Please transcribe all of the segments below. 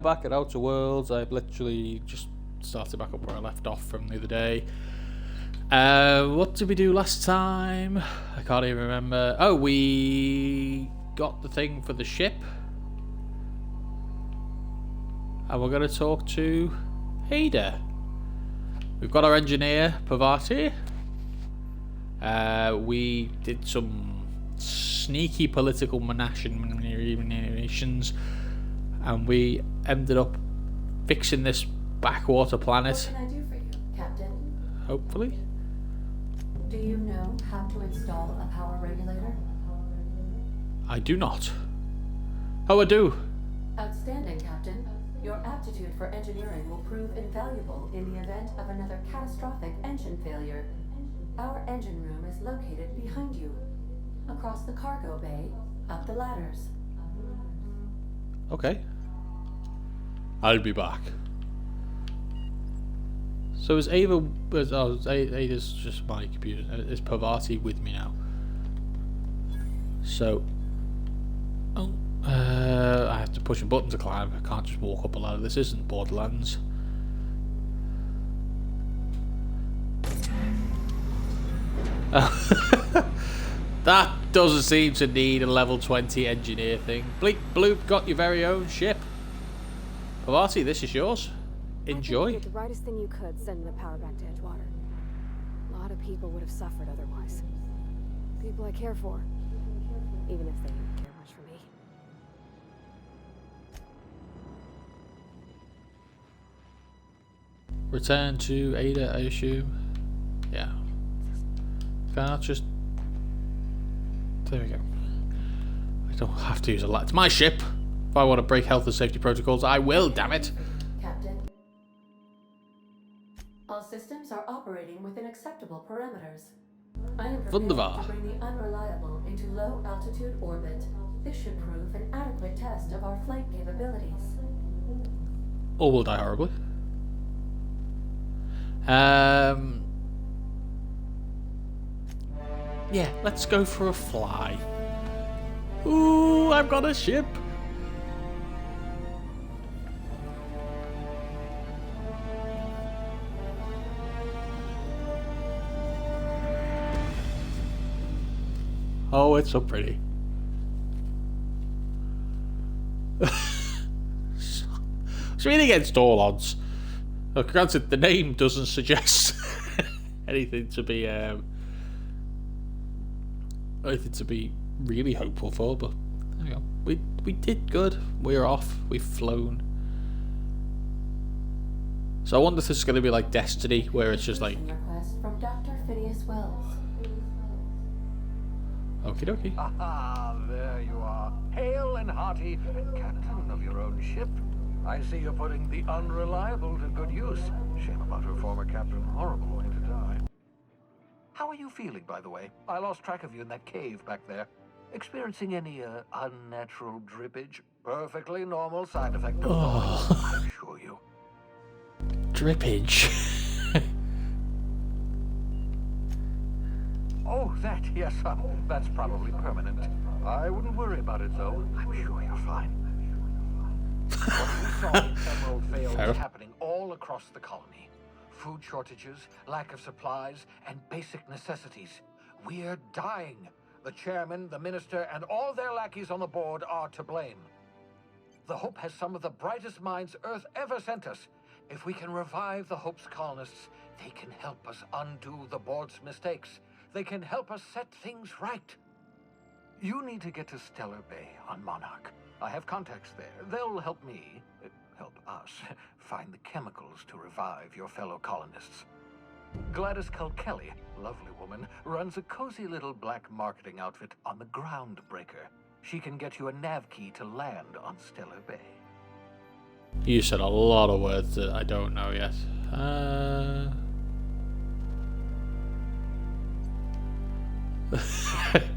Back at Outer Worlds. I've literally just started back up where I left off from the other day. What did we do last time? I can't even remember. Oh, we got the thing for the ship. And we're going to talk to Ada. We've got our engineer, Pavati. We did some sneaky political machinations. And we ended up fixing this backwater planet. What can I do for you, Captain? Hopefully. Do you know how to install a power regulator? I do not. Oh, I do. Outstanding, Captain. Your aptitude for engineering will prove invaluable in the event of another catastrophic engine failure. Our engine room is located behind you, across the cargo bay, up the ladders. Okay. I'll be back. So is Ava... Ada's just my computer. Is Pavati with me now? So... Oh, I have to push a button to climb. I can't just walk up a ladder. This isn't Borderlands. That doesn't seem to need a level 20 engineer thing. Bleep bloop, got your very own ship. Pavati, this is yours. Enjoy. I think you did the rightest thing you could, sending the power back to Edgewater. A lot of people would have suffered otherwise. People I care for, even if they didn't care much for me. Return to Ada, I assume. Yeah. Can I just... There we go. I don't have to use a lot. It's my ship. If I want to break health and safety protocols, I will, damn it. Captain. All systems are operating within acceptable parameters. I am prepared Wunderbar. to bring the unreliable into low altitude orbit. This should prove an adequate test of our flight capabilities. Or will die horribly. Yeah, let's go for a fly. Ooh, I've got a ship. Oh, it's so pretty. It's really against all odds. Look, granted, the name doesn't suggest anything to be really hopeful for, but there we go. We did good. We're off. We've flown. So I wonder if this is going to be like Destiny, where it's just like... Request from Dr. Phineas Wells. Okie dokie. Ah, there you are. Hale and hearty, and captain of your own ship. I see you're putting the unreliable to good use. Shame about her former captain. Horrible way to die. How are you feeling, by the way? I lost track of you in that cave back there. Experiencing any unnatural drippage? Perfectly normal side effect of noise, I assure you. Drippage. Oh, that, yes, that's probably permanent. I wouldn't worry about it, though. I'm sure you're fine. What we saw in Emerald Vale is happening all across the colony. Food shortages, lack of supplies, and basic necessities. We're dying. The chairman, the minister, and all their lackeys on the board are to blame. The Hope has some of the brightest minds Earth ever sent us. If we can revive the Hope's colonists, they can help us undo the board's mistakes. They can help us set things right. You need to get to Stellar Bay on Monarch. I have contacts there. They'll help me, help us, find the chemicals to revive your fellow colonists. Gladys Kelly, lovely woman, runs a cozy little black marketing outfit on the GroundBreaker. She can get you a nav key to land on Stellar Bay. You said a lot of words that I don't know yet.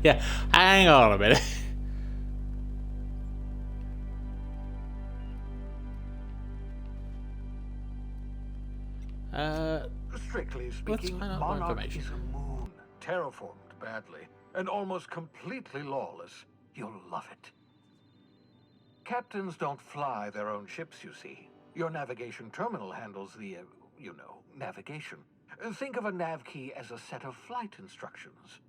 Yeah, hang on a minute. Strictly Let's speaking, find out more Monarch information. is a moon, terraformed badly, and almost completely lawless. You'll love it. Captains don't fly their own ships, you see. Your navigation terminal handles the, navigation. Think of a nav key as a set of flight instructions.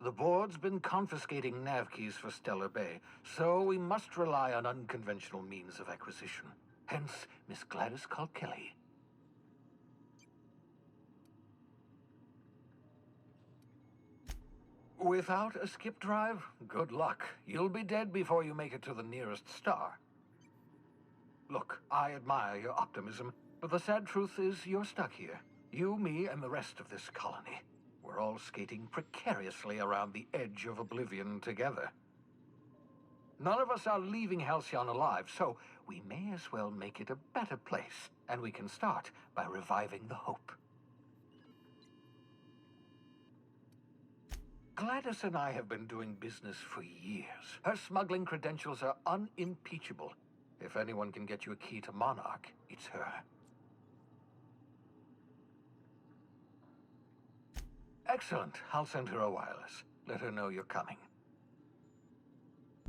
The board's been confiscating nav keys for Stellar Bay, so we must rely on unconventional means of acquisition. Hence, Miss Gladys Kelly. Without a skip drive, good luck. You'll be dead before you make it to the nearest star. Look, I admire your optimism, but the sad truth is you're stuck here. You, me, and the rest of this colony. We're all skating precariously around the edge of oblivion together. None of us are leaving Halcyon alive, so we may as well make it a better place, and we can start by reviving the hope. Gladys and I have been doing business for years. Her smuggling credentials are unimpeachable. If anyone can get you a key to Monarch, it's her. Excellent. I'll send her a wireless. Let her know you're coming.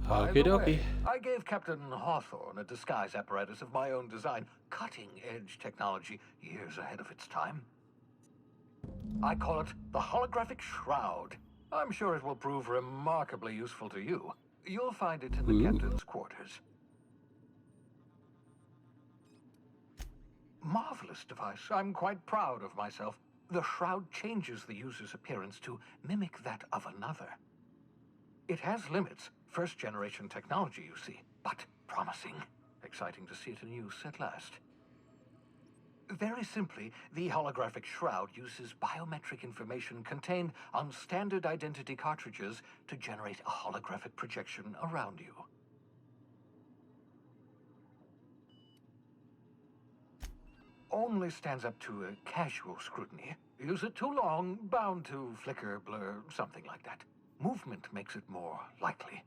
By the way, I gave Captain Hawthorne a disguise apparatus of my own design, cutting-edge technology years ahead of its time. I call it the holographic shroud. I'm sure it will prove remarkably useful to you. You'll find it in the captain's quarters. Marvelous device. I'm quite proud of myself. The shroud changes the user's appearance to mimic that of another. It has limits. First-generation technology, you see, but promising. Exciting to see it in use at last. Very simply, the holographic shroud uses biometric information contained on standard identity cartridges to generate a holographic projection around you. Only stands up to a casual scrutiny. Use it too long, bound to flicker, blur, something like that. Movement makes it more likely.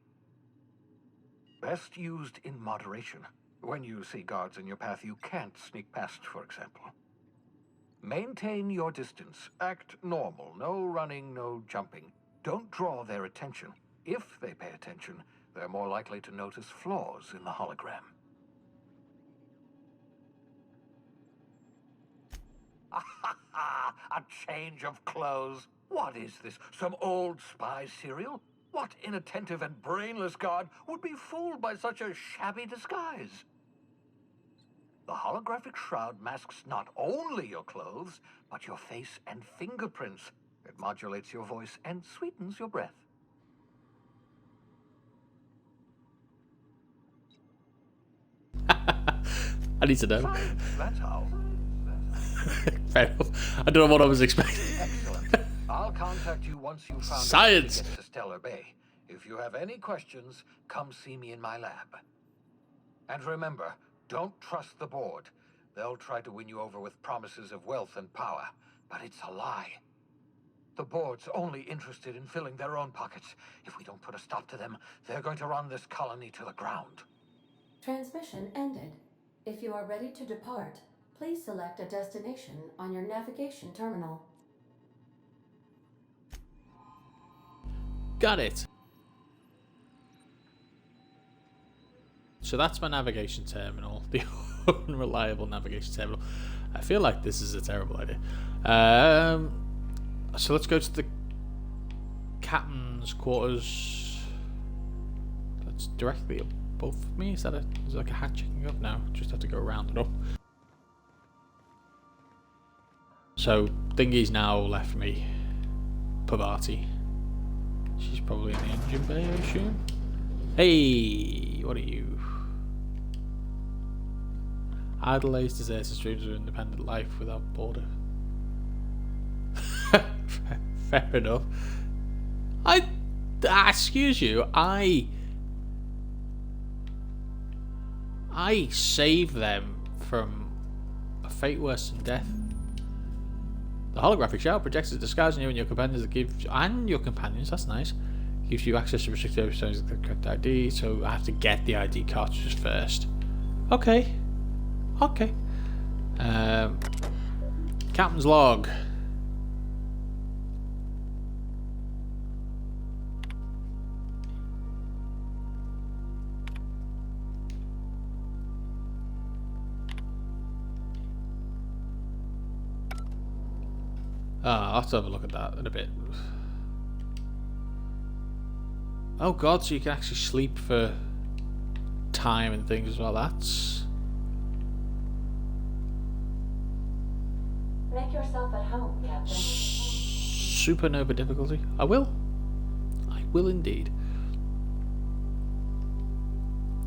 Best used in moderation. When you see guards in your path you can't sneak past, for example. Maintain your distance. Act normal. No running, no jumping. Don't draw their attention. If they pay attention, they're more likely to notice flaws in the hologram. A change of clothes. What is this? Some old spy serial? What inattentive and brainless guard would be fooled by such a shabby disguise? The holographic shroud masks not only your clothes, but your face and fingerprints. It modulates your voice and sweetens your breath. I need to know. Science, that's how. Fair enough. I don't know what I was expecting. Excellent. I'll contact you once you've found Science. a way to get to Stellar Bay. If you have any questions, come see me in my lab. And remember, don't trust the board. They'll try to win you over with promises of wealth and power, but it's a lie. The board's only interested in filling their own pockets. If we don't put a stop to them, they're going to run this colony to the ground. Transmission ended. If you are ready to depart, please select a destination on your navigation terminal. Got it. So that's my navigation terminal, the unreliable navigation terminal. I feel like this is a terrible idea. So let's go to the captain's quarters. That's directly above me. Is there like a hatch checking up? No, just have to go around and up. So Thingy's now left me. Pavati. She's probably in the engine bay, I assume. Hey, what are you? Idolize deserters' dreams of independent life without border. Fair enough. Excuse you, I saved them from a fate worse than death. The holographic shell projects a disguise on you and your companions that's nice. Gives you access to restricted episodes with the correct ID, so I have to get the ID cartridges first. Okay. Captain's log. I'll have to have a look at that in a bit. Oh god, so you can actually sleep for time and things as well. That's... Make yourself at home, Captain. Supernova difficulty. I will. I will indeed.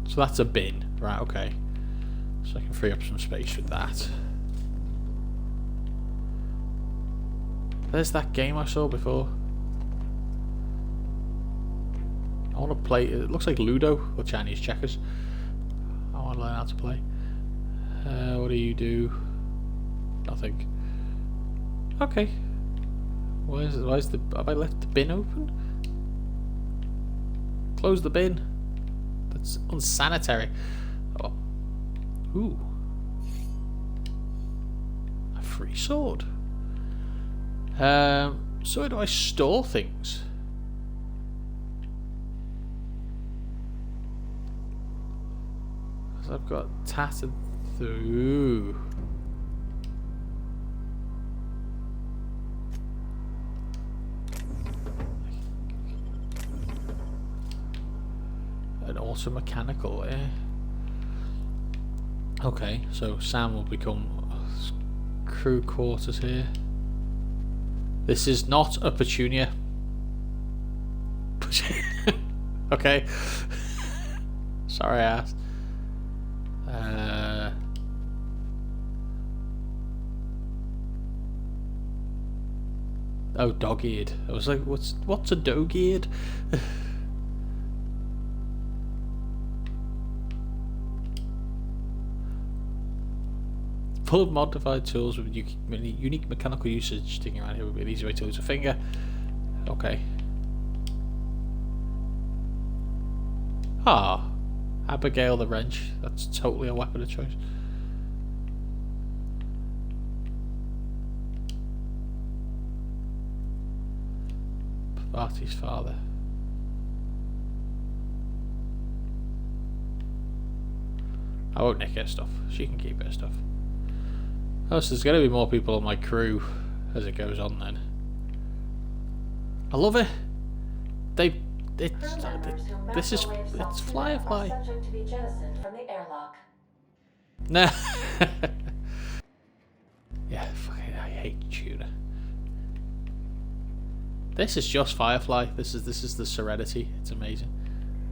So that's a bin. Right, okay. So I can free up some space with that. There's that game I saw before. I want to play... It looks like Ludo or Chinese checkers. I want to learn how to play. What do you do? Nothing. Okay. Why is the... Have I left the bin open? Close the bin. That's unsanitary. Oh. Ooh. A free sword. So where do I store things? Because I've got tattered through. An auto mechanical, eh? Okay, so Sam will become crew quarters here. This is not a petunia. Okay. Sorry I asked. Oh, dog-eared. I was like, what's a dog-eared? Full of modified tools with unique mechanical usage. Sticking around here would be an easy way to lose a finger. Okay. Ah, Abigail the wrench. That's totally a weapon of choice. Barty's father. I won't nick her stuff. She can keep her stuff. Oh, so there's going to be more people on my crew as it goes on then. I love it. This is, it's Firefly. Subject to be jettisoned from the airlock. Nah. Yeah, fucking, I hate tuna. This is just Firefly. This is the Serenity. It's amazing.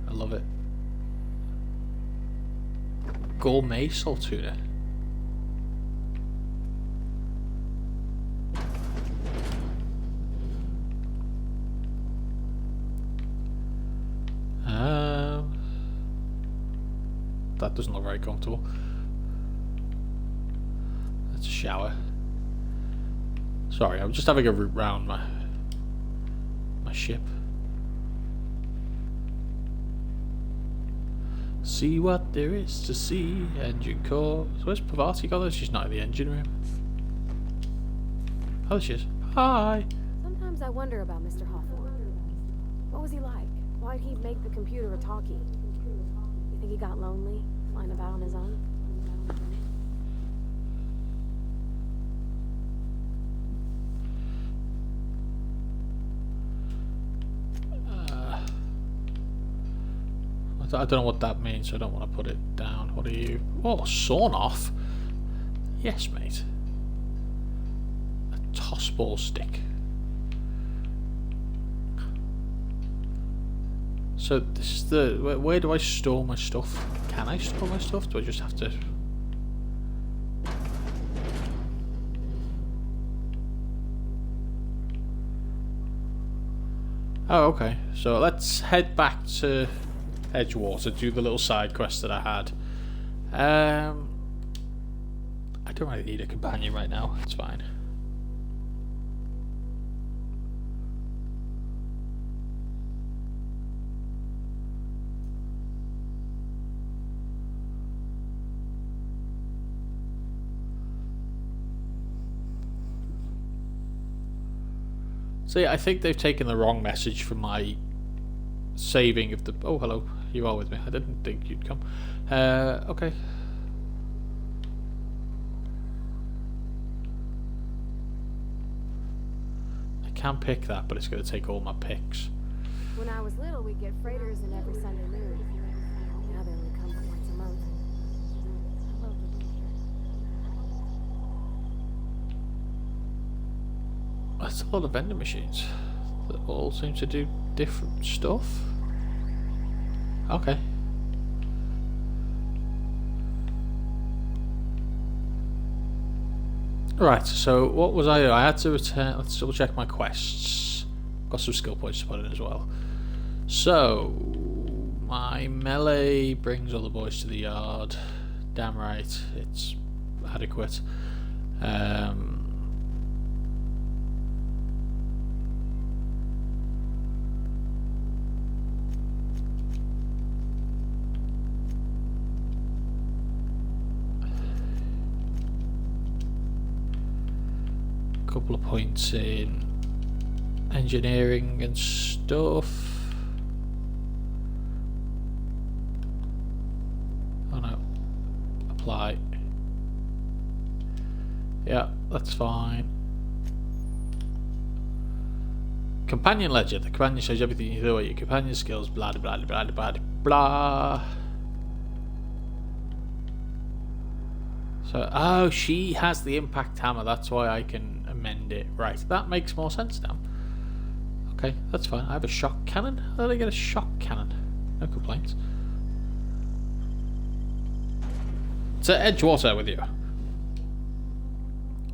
I love it. Gourmet salt tuna. That doesn't look very comfortable. That's a shower. Sorry, I'm just having a route round my ship. See what there is to see. Engine core. So where's Pavati gone? She's not in the engine room. Oh, there she is. Hi. Sometimes I wonder about Mr. Hawthorne. What was he like? Why'd he make the computer a talkie? You think he got lonely, flying about on his own? I don't know what that means, so I don't want to put it down. What are you? Oh, sawn off. Yes, mate. A toss ball stick. So this is the... Where do I store my stuff? Can I store my stuff? Do I just have to... Oh, okay. So let's head back to Edgewater, do the little side quest that I had. I don't really need a companion right now. It's fine. So yeah, I think they've taken the wrong message from my saving of the... Oh, hello. You are with me. I didn't think you'd come. Okay. can pick that, but it's going to take all my picks. When I was little, we'd get freighters in every Sunday noon. Now they only come but once a month. I love the bleacher. That's a lot of vending machines that all seem to do different stuff. Okay. Right, so what was I doing? I had to return. Let's double check my quests. Got some skill points to put in as well. So, my melee brings all the boys to the yard. Damn right, it's adequate. Couple of points in engineering and stuff. Oh no, apply. Yeah, that's fine. Companion ledger. The companion shows everything you do about your companion skills. Blah blah blah blah blah blah. So, oh, she has the impact hammer. That's why I can amend it. Right, that makes more sense now. Okay, that's fine. I have a shock cannon. How did I get a shock cannon? No complaints. To Edgewater with you.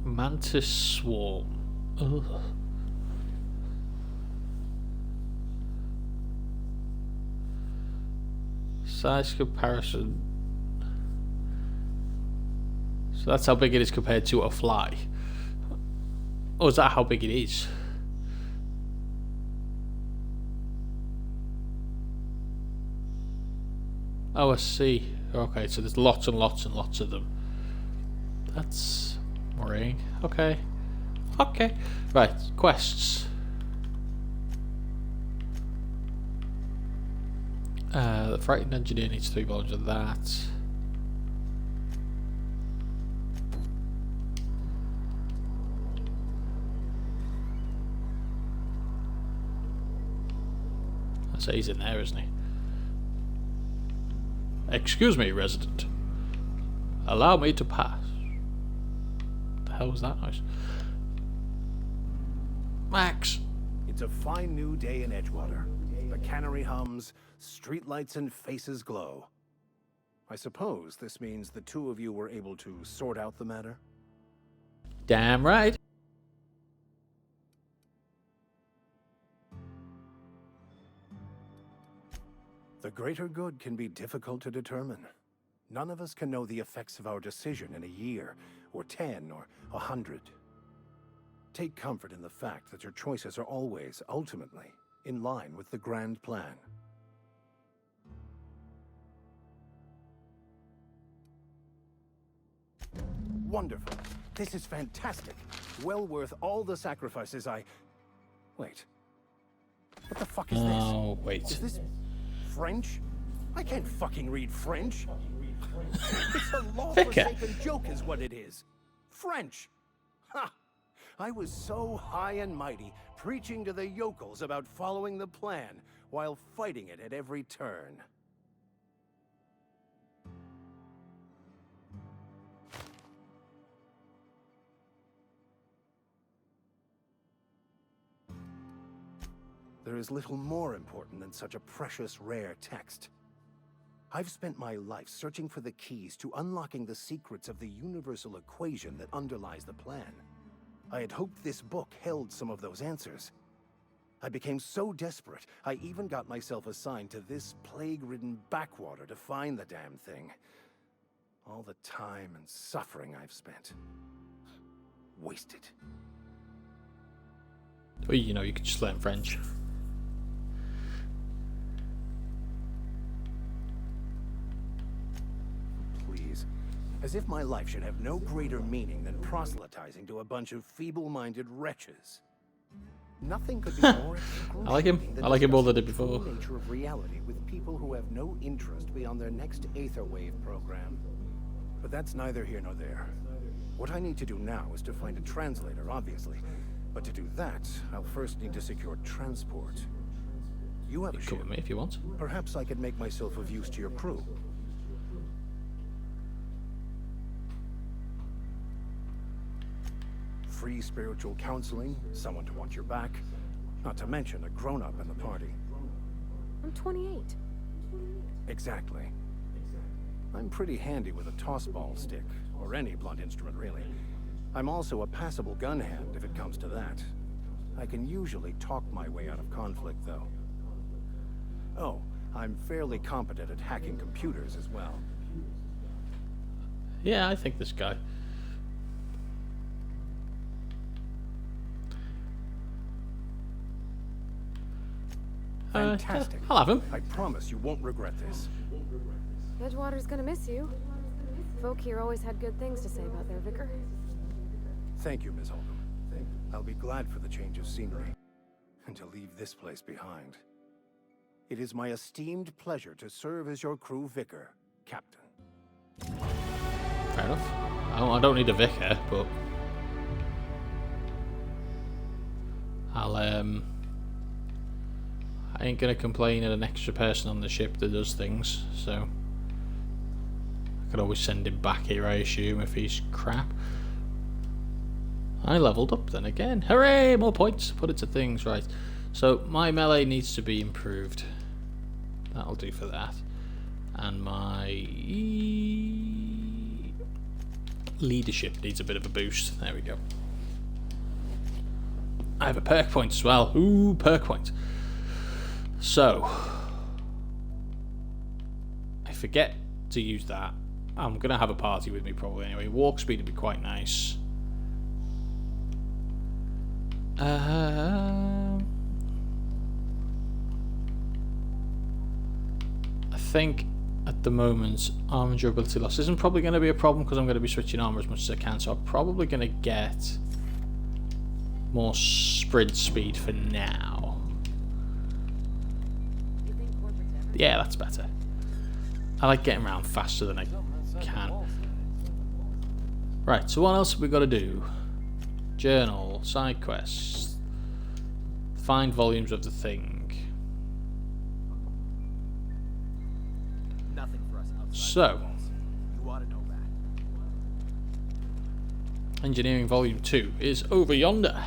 Mantis Swarm. Ugh. Size comparison. So that's how big it is compared to a fly. Or is that how big it is? Oh, I see. Okay, so there's lots and lots and lots of them. That's worrying. Okay. Okay. Right, quests. The frightened engineer needs 3 volumes of that. So he's in there, isn't he? Excuse me, resident. Allow me to pass. What the hell was that noise? Max. It's a fine new day in Edgewater. The cannery hums, streetlights and faces glow. I suppose this means the two of you were able to sort out the matter? Damn right. The greater good can be difficult to determine. None of us can know the effects of our decision in a year, or 10, or 100. Take comfort in the fact that your choices are always, ultimately, in line with the grand plan. Wonderful. This is fantastic. Well worth all the sacrifices Wait. What the fuck is this? Oh, wait. Is this French? I can't fucking read French. It's a law-forsaken joke is what it is. French. Ha! I was so high and mighty, preaching to the yokels about following the plan, while fighting it at every turn. There is little more important than such a precious, rare text. I've spent my life searching for the keys to unlocking the secrets of the universal equation that underlies the plan. I had hoped this book held some of those answers. I became so desperate, I even got myself assigned to this plague-ridden backwater to find the damn thing. All the time and suffering I've spent. Wasted. Well, you know, you could just learn French. Please. As if my life should have no greater meaning than proselytizing to a bunch of feeble-minded wretches. Nothing could be more I like him. I like him more than I did before. The nature of reality with people who have no interest beyond their next Aetherwave program. But that's neither here nor there. What I need to do now is to find a translator, obviously. But to do that, I'll first need to secure transport. You have a Come ship. with me if you want. Perhaps I could make myself of use to your crew. Free spiritual counseling, someone to watch your back, not to mention a grown-up in the party. I'm 28. Exactly. I'm pretty handy with a toss-ball stick, or any blunt instrument really. I'm also a passable gun hand if it comes to that. I can usually talk my way out of conflict, though. Oh, I'm fairly competent at hacking computers as well. Yeah, I think this guy. Fantastic. Yeah, I'll have him. I promise you won't regret this. Edgewater's gonna miss you. Folk here always had good things to say about their vicar. Thank you, Ms. Holcomb. I'll be glad for the change of scenery, and to leave this place behind. It is my esteemed pleasure to serve as your crew vicar, Captain. Fair enough. I don't need a vicar, but I'll I ain't gonna complain at an extra person on the ship that does things, so I could always send him back here, I assume, if he's crap. I leveled up then again. Hooray! More points. Put it to things, right. So my melee needs to be improved. That'll do for that. And my leadership needs a bit of a boost. There we go. I have a perk point as well. Ooh, perk point. So I forget to use that. I'm gonna have a party with me probably anyway. Walk speed would be quite nice. I think at the moment armor durability loss isn't probably going to be a problem because I'm going to be switching armor as much as I can, so I'm probably going to get more sprint speed for now. Yeah, that's better. I like getting around faster than I can. Right, so what else have we got to do? Journal, side quests, find volumes of the thing. Nothing for us outside. So, You ought to know that. Engineering Volume 2 is over yonder.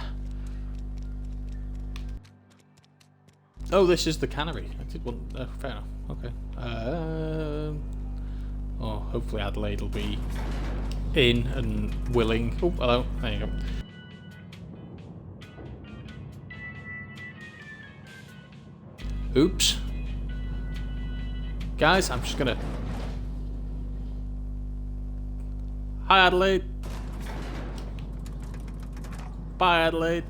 Oh, this is the cannery. I did want... fair enough. Okay. Oh, hopefully Adelaide will be in and willing. Oh, hello. There you go. Oops. Guys, I'm just gonna... Hi, Adelaide. Bye, Adelaide.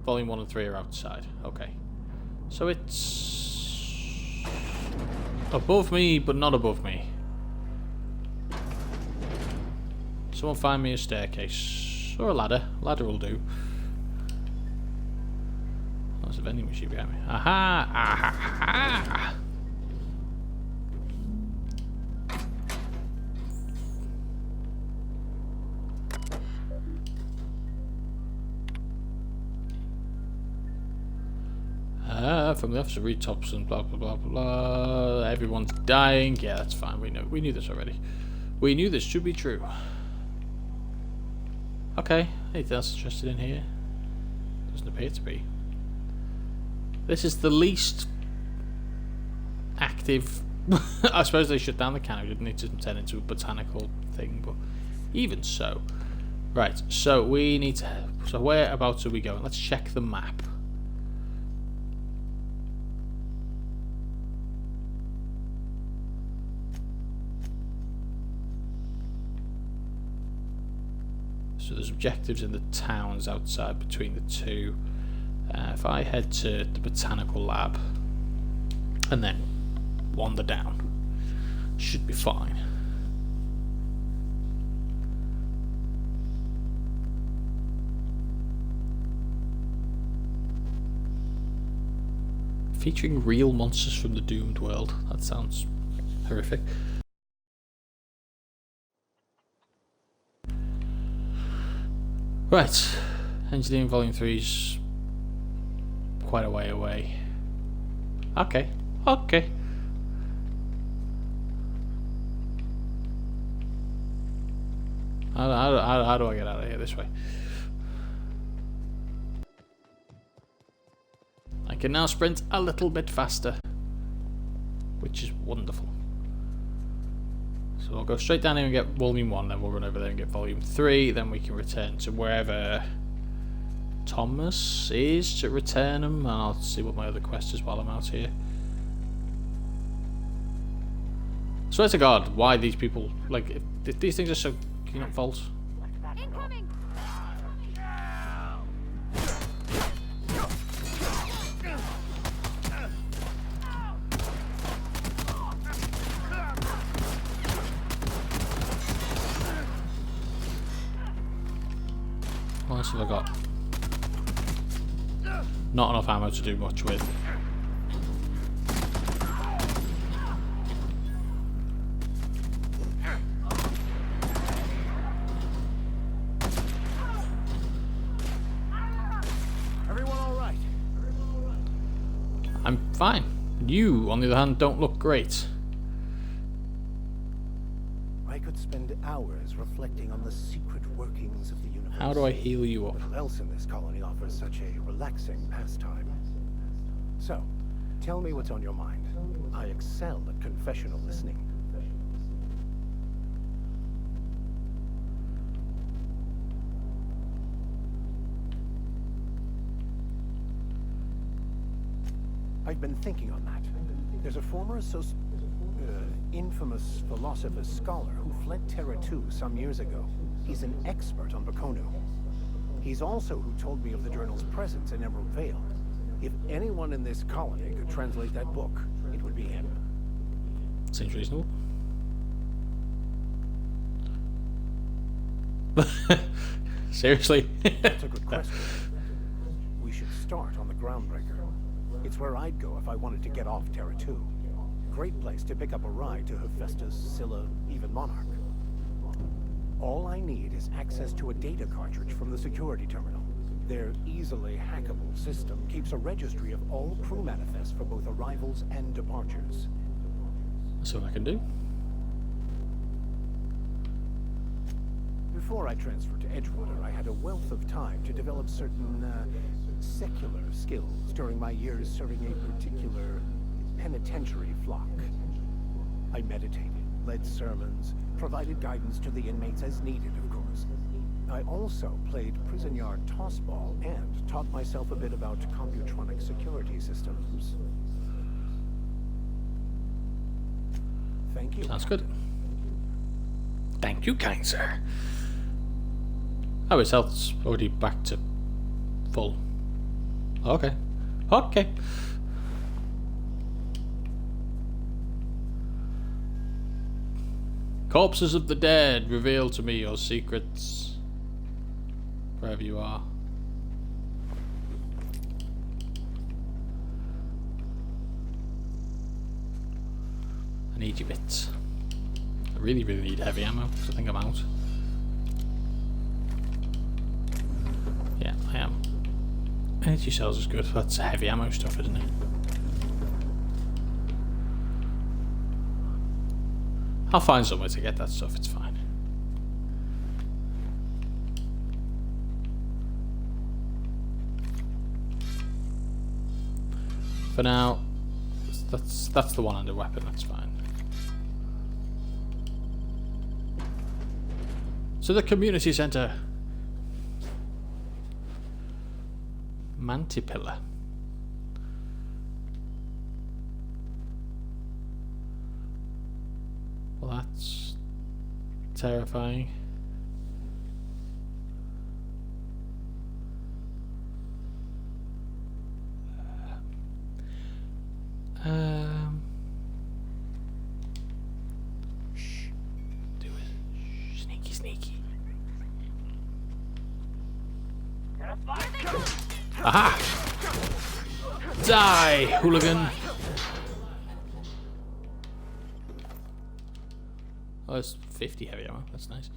Volume 1 and 3 are outside. Okay. So it's... above me, but not above me. Someone find me a staircase. Or a ladder. Ladder will do. There's a vending machine behind me. Aha! Aha! From the officer read tops and blah blah blah blah blah. Everyone's dying. Yeah, that's fine. We knew this already. We knew this should be true. Okay. Anything else interested in here? Doesn't appear to be. This is the least active. I suppose they shut down the cannery, didn't need to turn into a botanical thing, but even so. Right, so we need to... So whereabouts are we going? Let's check the map. So there's objectives in the towns outside between the two. If I head to the botanical lab and then wander down, should be fine. Featuring real monsters from the doomed world. That sounds horrific. Right. Engineering Volume 3's quite a way away. Okay. Okay. How do I get out of here? This way. I can now sprint a little bit faster, which is wonderful. So we'll go straight down here and get Volume 1, then we'll run over there and get Volume 3, then we can return to wherever Thomas is to return them, and I'll see what my other quest is while I'm out here. I swear to God, why these people, like, if these things are so not false. Incoming! What else have I got? Not enough ammo to do much with. Everyone all right? I'm fine. You, on the other hand, don't look great. I could spend hours reflecting on the secret workings of the universe. How do I heal you up? Little else in this colony offers such a relaxing pastime. So, tell me what's on your mind. I excel at confessional listening. I've been thinking on that. There's a former infamous philosopher scholar who fled Terra 2 some years ago. He's an expert on Baconu. He's also who told me of the journal's presence in Emerald Vale. If anyone in this colony could translate that book, it would be him. Seems reasonable. Seriously? That's a good question. We should start on the GroundBreaker. It's where I'd go if I wanted to get off Terra 2. Great place to pick up a ride to Hephaestus, Scylla, even Monarch. All I need is access to a data cartridge from the security terminal. Their easily hackable system keeps a registry of all crew manifests for both arrivals and departures. That's what I can do. Before I transferred to Edgewater, I had a wealth of time to develop certain secular skills during my years serving a particular penitentiary flock. I meditated, led sermons, provided guidance to the inmates as needed, of course. I also played prison yard tossball and taught myself a bit about computronic security systems. Thank you. Sounds good. Thank you, kind sir. Oh, his health's already back to full. Okay. Okay. Corpses of the dead, reveal to me your secrets. Wherever you are. I need your bits. I really, really need heavy ammo, because I think I'm out. Yeah, I am. Energy cells is good. That's heavy ammo stuff, isn't it? I'll find somewhere to get that stuff, it's fine. For now, that's the one-handed weapon, that's fine. So the community centre. Mantipillar. Well, that's terrifying. Shh. Do it. Shh. Sneaky, sneaky. Aha! Die, hooligan! Oh, there's 50 heavy ammo. That's nice.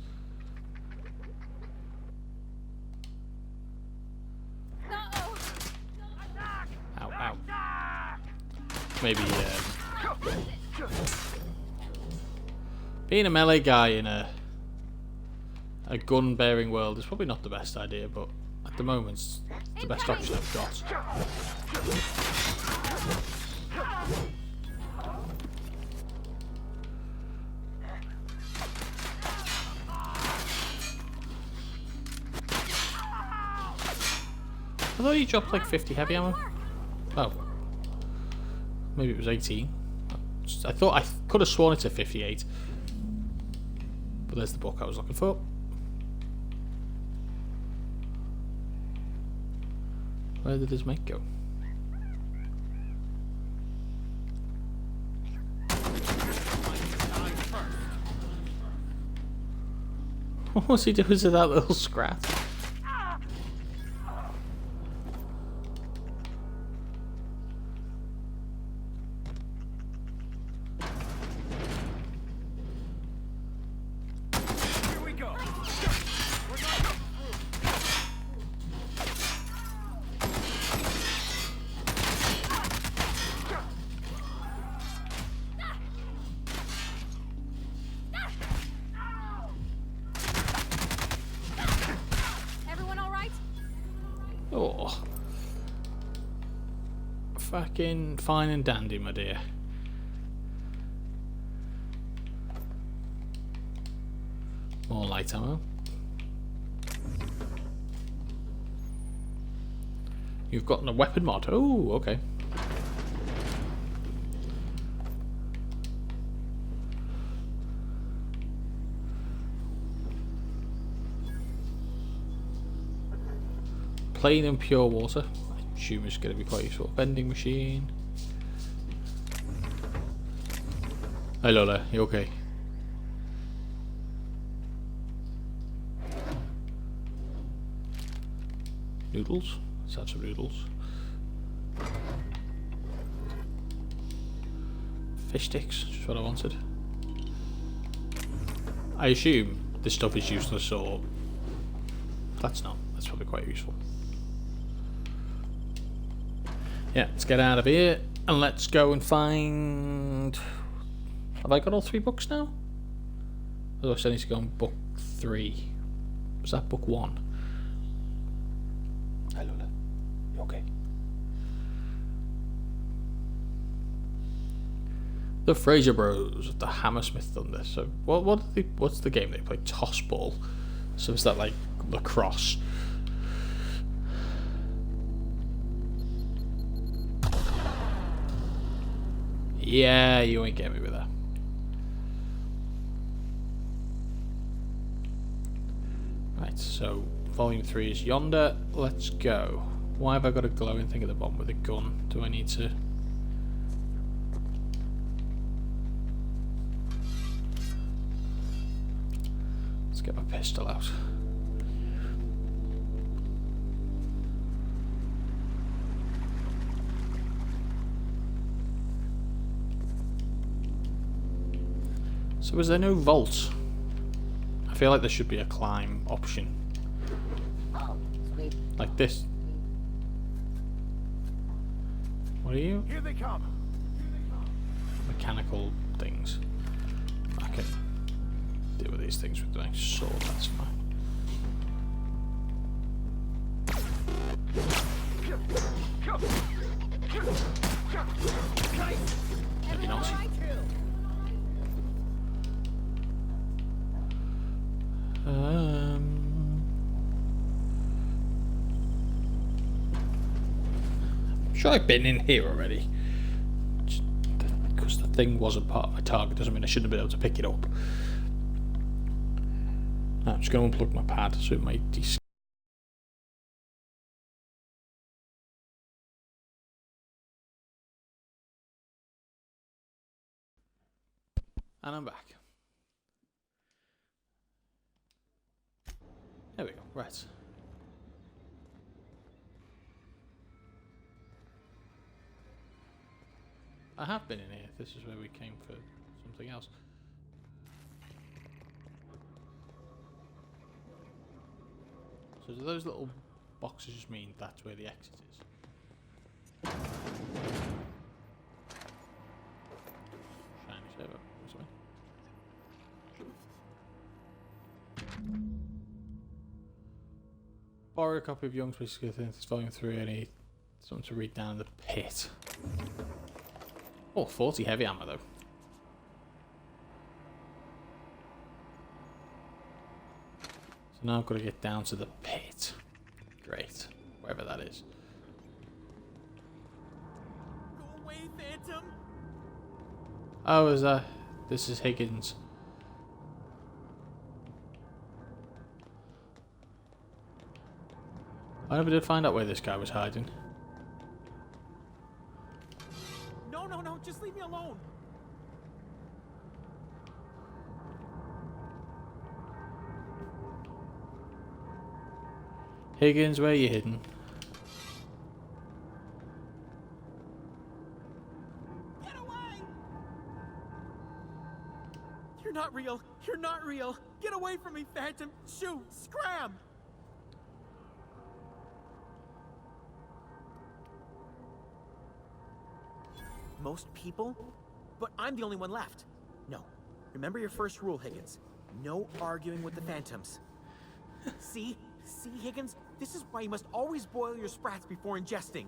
maybe being a melee guy in a gun-bearing world is probably not the best idea, but at the moment it's the best option I've got. I thought he dropped like 50 heavy ammo. Oh. Maybe it was 18. I thought I could have sworn it's a 58. But there's the book I was looking for. Where did his mate go? What was he doing to that little scrat? Oh. Fucking fine and dandy, my dear. More light ammo. You've gotten a weapon mod. Oh, okay. Plain and pure water. I assume it's going to be quite useful. Vending machine. Hi Lola, you okay? Noodles? Let's have some noodles. Fish sticks, just what I wanted. I assume this stuff is useless, or that's not. That's probably quite useful. Yeah, let's get out of here and let's go and find... Have I got all 3 books now? Or do I need to go on book 3? Was that book 1? Hi Lola, you okay? The Fraser Bros of the Hammersmith Thunder. So what's the game they play? Toss ball. So is that like lacrosse? Yeah, you ain't get me with that. Right, so volume 3 is yonder. Let's go. Why have I got a glowing thing at the bottom with a gun? Do I need to... Let's get my pistol out. So is there no vault? I feel like there should be a climb option. Oh, sweet. Like this. What are you? Here they come. Mechanical things. I can deal with these things with my sword, that's fine. Maybe not. I'm sure I've been in here already. Just because the thing wasn't part of my target doesn't mean I shouldn't have been able to pick it up. I'm just going to unplug my pad so it might and I'm back. There we go, right. I have been in here. This is where we came for something else. So do those little boxes just mean that's where the exit is? Borrow a copy of Young's Whiskey Things, Volume 3. I need something to read down in the pit. Oh, 40 heavy ammo though. So now I've got to get down to the pit. Great. Wherever that is. Go away, Phantom! Oh, is that... This is Higgins. I never did find out where this guy was hiding. No, no, no, just leave me alone! Higgins, where are you hidden? Get away! You're not real! You're not real! Get away from me, Phantom! Shoot! Scram! Most people? But I'm the only one left. No. Remember your first rule, Higgins. No arguing with the Phantoms. See? See, Higgins? This is why you must always boil your sprats before ingesting.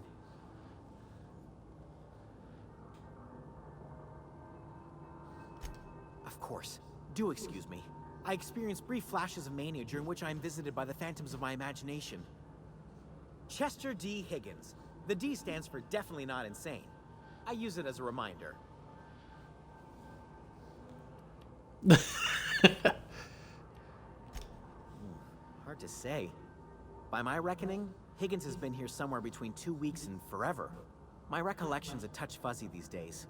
Of course. Do excuse me. I experience brief flashes of mania during which I am visited by the phantoms of my imagination. Chester D. Higgins. The D stands for definitely not insane. I use it as a reminder. Hard to say. By my reckoning, Higgins has been here somewhere between 2 weeks and forever. My recollection's a touch fuzzy these days.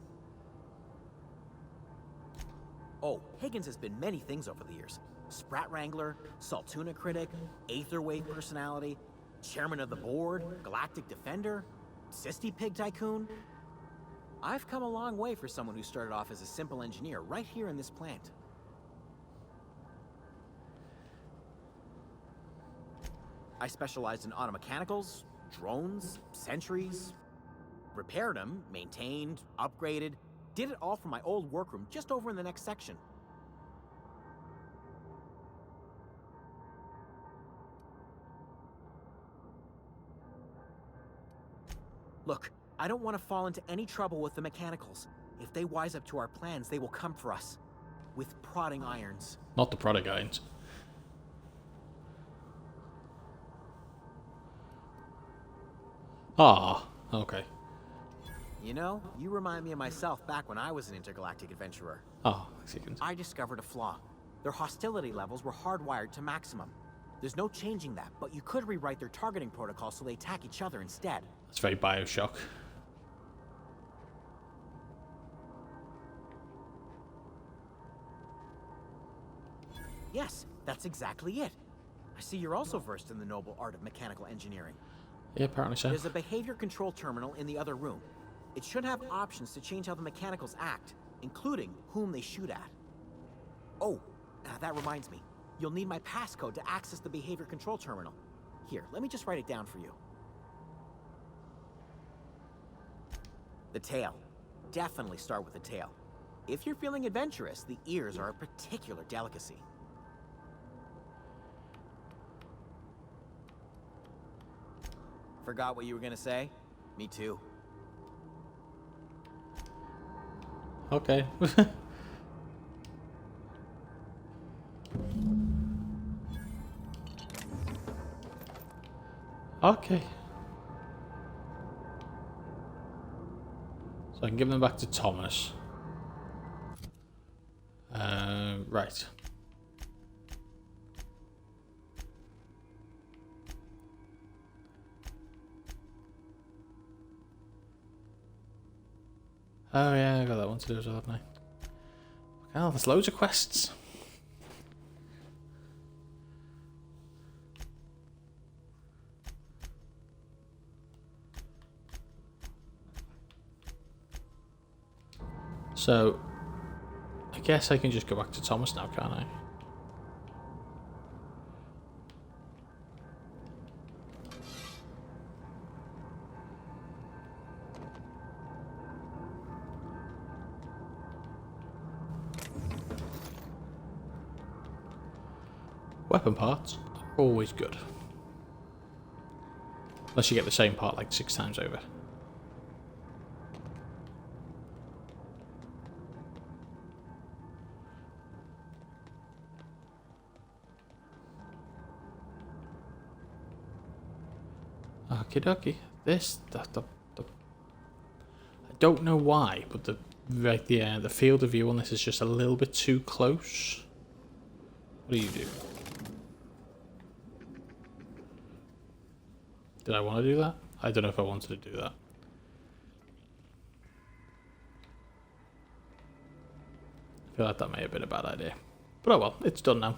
Oh, Higgins has been many things over the years. Sprat Wrangler, Saltuna Critic, Aetherwave Personality, Chairman of the Board, Galactic Defender, Sisty Pig Tycoon. I've come a long way for someone who started off as a simple engineer right here in this plant. I specialized in automechanicals, drones, sentries, repaired them, maintained, upgraded, did it all from my old workroom just over in the next section. Look, I don't want to fall into any trouble with the mechanicals. If they wise up to our plans, they will come for us. With prodding irons. Not the prodding irons. Ah, okay. You know, you remind me of myself back when I was an intergalactic adventurer. Oh, seconds. I discovered a flaw. Their hostility levels were hardwired to maximum. There's no changing that, but you could rewrite their targeting protocol so they attack each other instead. That's very Bioshock. Yes, that's exactly it. I see you're also versed in the noble art of mechanical engineering. Yeah, apparently so. There's a behavior control terminal in the other room. It should have options to change how the mechanicals act, including whom they shoot at. Oh, that reminds me. You'll need my passcode to access the behavior control terminal. Here, let me just write it down for you. The tail. Definitely start with the tail. If you're feeling adventurous, the ears are a particular delicacy. Forgot what you were gonna say? Me too. Okay. Okay. So I can give them back to Thomas. Right. Oh yeah, I got that one to do as well, haven't I? Oh, there's loads of quests. So, I guess I can just go back to Thomas now, can't I? Weapon parts are always good. Unless you get the same part like 6 times over. Okie dokie. I don't know why, but the field of view on this is just a little bit too close. What do you do? Did I want to do that? I don't know if I wanted to do that. I feel like that may have been a bad idea. But oh well, it's done now.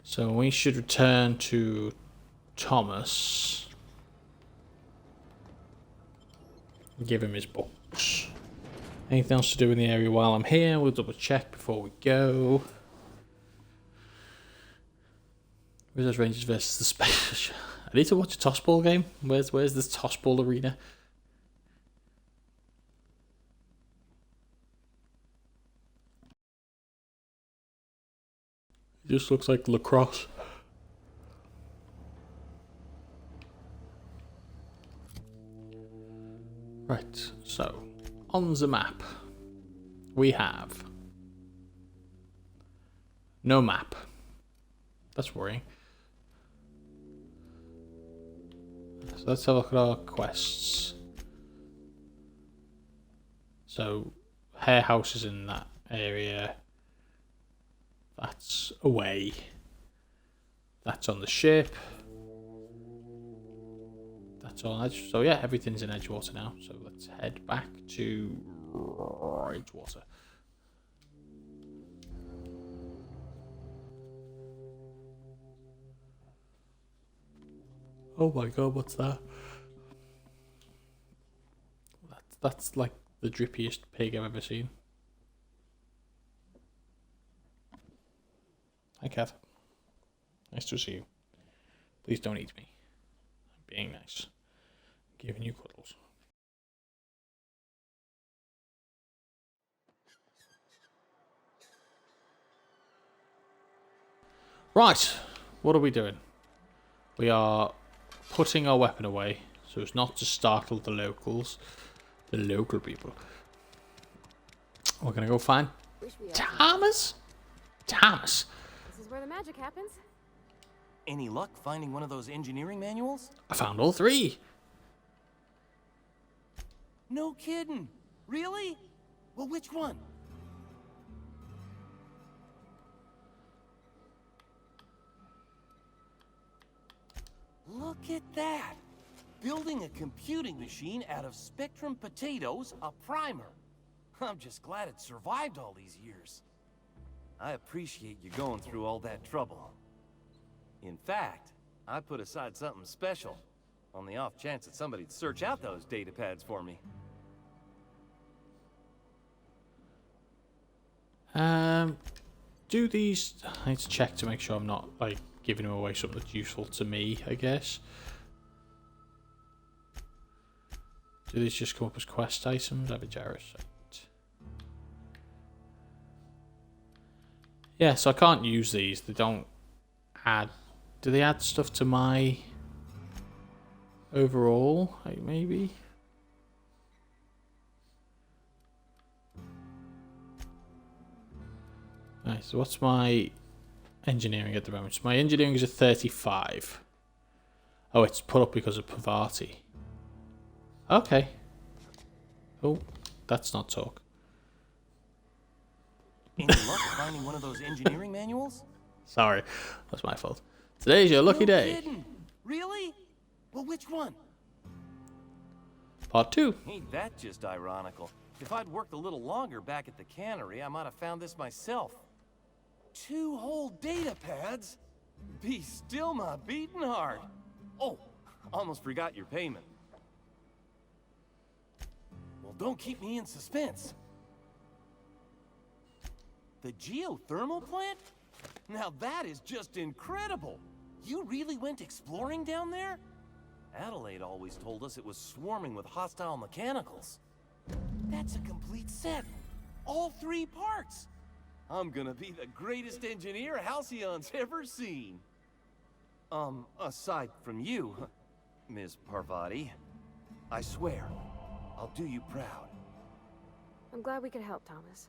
So we should return to Thomas. Give him his books. Anything else to do in the area while I'm here? We'll double check before we go. Reserve Rangers versus the Space. I need to watch a tossball game. Where's this tossball arena? It just looks like lacrosse. Right, so on the map we have no map. That's worrying. So let's have a look at our quests. So Hare House is in that area. That's away. That's on the ship. That's on Edge. So yeah, everything's in Edgewater now. So let's head back to Edgewater. Oh my god, what's that? That's like the drippiest pig I've ever seen. Hi, cat. Nice to see you. Please don't eat me. I'm being nice. I'm giving you cuddles. Right, what are we doing? We are putting our weapon away so as not to startle the locals, the local people. We're gonna go find Thomas. Thomas. This is where the magic happens. Any luck finding one of those engineering manuals? I found all 3. No kidding. Really? Well, which one? Look at that! Building a computing machine out of Spectrum potatoes, a primer. I'm just glad it survived all these years. I appreciate you going through all that trouble. In fact, I put aside something special, on the off chance that somebody'd search out those data pads for me. Do these... I need to check to make sure I'm not, like, giving away something that's useful to me, I guess. Do these just come up as quest items? Avijaris. Yeah, so I can't use these. They don't add... Do they add stuff to my overall? Like, maybe? Right, so what's my engineering at the moment? So my engineering is a 35. Oh, it's put up because of Pavati. Okay. Oh, that's not talk. Any luck finding one of those engineering manuals? Sorry, that's my fault. Today's your lucky day. Kidding. Really? Well, which one? Part 2. Ain't that just ironical? If I'd worked a little longer back at the cannery, I might have found this myself. 2 whole data pads? Be still my beating heart. Oh, almost forgot your payment. Well, don't keep me in suspense. The geothermal plant? Now that is just incredible. You really went exploring down there? Adelaide always told us it was swarming with hostile mechanicals. That's a complete set. All 3 parts. I'm gonna be the greatest engineer Halcyon's ever seen. Aside from you, Ms. Parvati, I swear, I'll do you proud. I'm glad we could help, Thomas.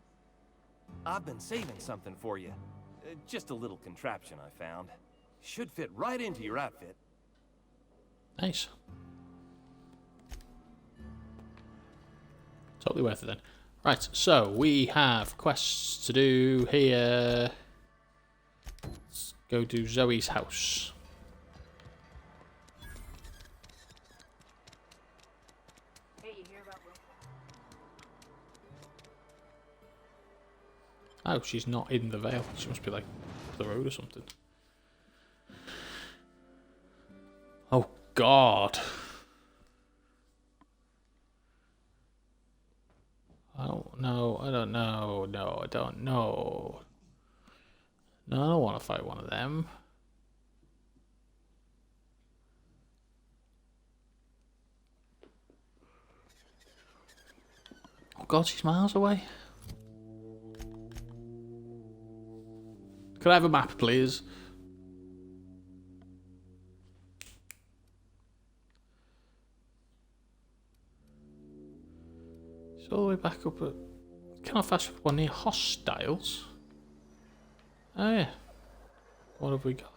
I've been saving something for you. Just a little contraption I found. Should fit right into your outfit. Nice. Totally worth it then. Right, so we have quests to do here. Let's go to Zoe's house. Hey, you hear about Will? Oh, she's not in the Vale. She must be like up the road or something. Oh God. Oh no, I don't know. No, I don't know. No, I don't want to fight one of them. Oh God, she's miles away. Could I have a map, please? It's all the way back up at... Can I fast forward one near hostiles? Oh yeah. What have we got?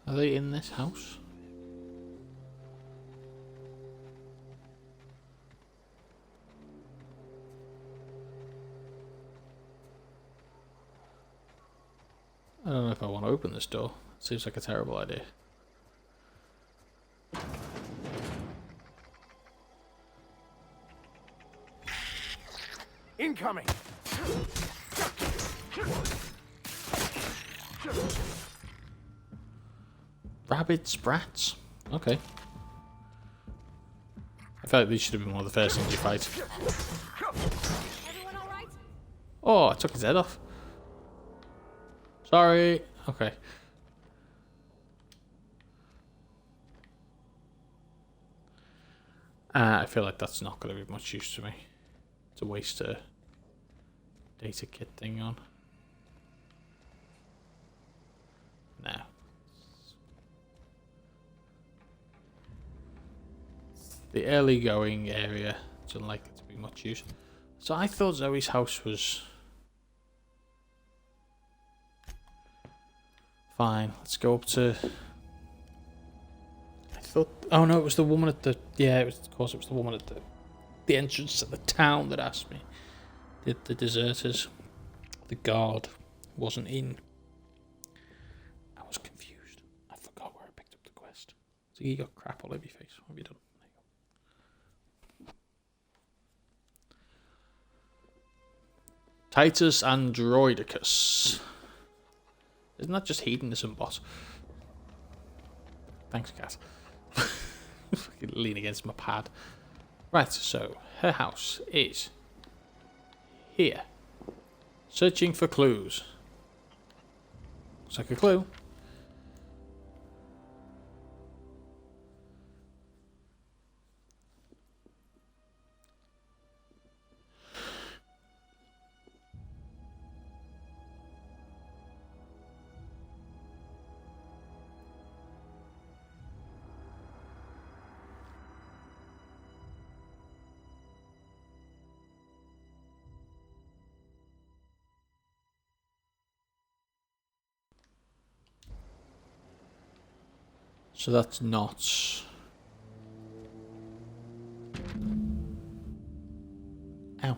Are they in this house? I don't know if I want to open this door. Seems like a terrible idea. Incoming! Rabid sprats? Okay. I feel like these should have been one of the first things you fight. Everyone all right? Oh, I took his head off. Sorry. Okay. I feel like that's not going to be much use to me. To waste a data kit thing on. No. The early going area is unlikely to be much use. So I thought Zoe's house was fine. Let's go up to... I thought... Oh no, it was the woman at the... Yeah, it was, of course it was the woman at the entrance to the town that asked me. The deserters. The guard wasn't in. I was confused. I forgot where I picked up the quest. So you got crap all over your face. What have you done? There you go. Titus Androidicus. Isn't that just hedonism, boss? Thanks, cat. Fucking lean against my pad. Right, so her house is here. Searching for clues. Looks like a clue. So that's not... Ow.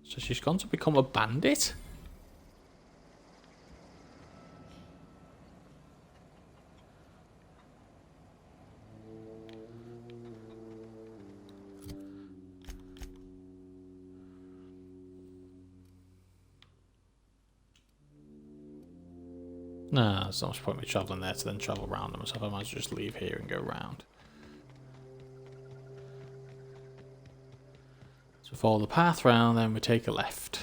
So she's gone to become a bandit? Nah, there's not much point me travelling there to then travel around them, so I might as well just leave here and go round. So follow the path round, then we take a left.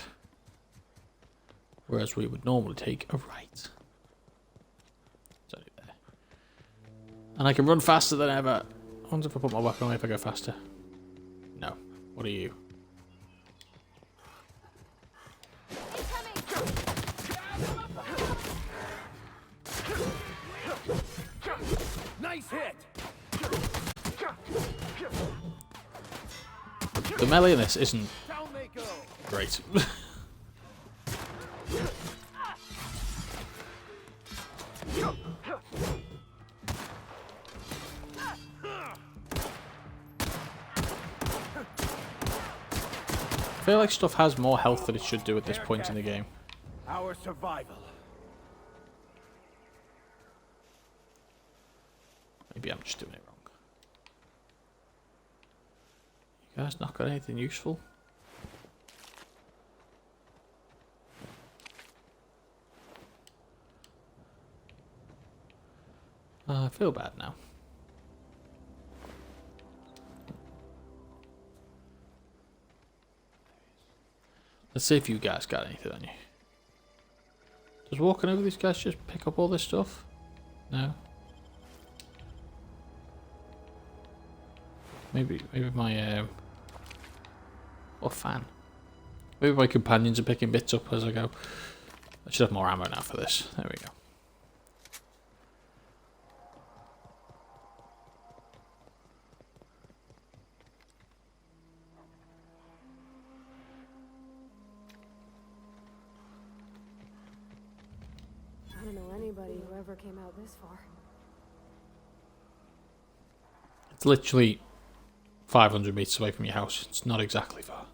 Whereas we would normally take a right. It's only there. And I can run faster than ever. I wonder if I put my weapon away if I go faster. No. What are you? Nice hit. The melee in this isn't Down they go. great. I feel like stuff has more health than it should do at this point in the game. Our survival. Maybe I'm just doing it wrong. You guys not got anything useful? I feel bad now. Let's see if you guys got anything on you. Does walking over these guys just pick up all this stuff? No? Maybe my or fan. Maybe my companions are picking bits up as I go. I should have more ammo now for this. There we go. I don't know anybody who ever came out this far. It's literally 500 meters away from your house. It's not exactly far.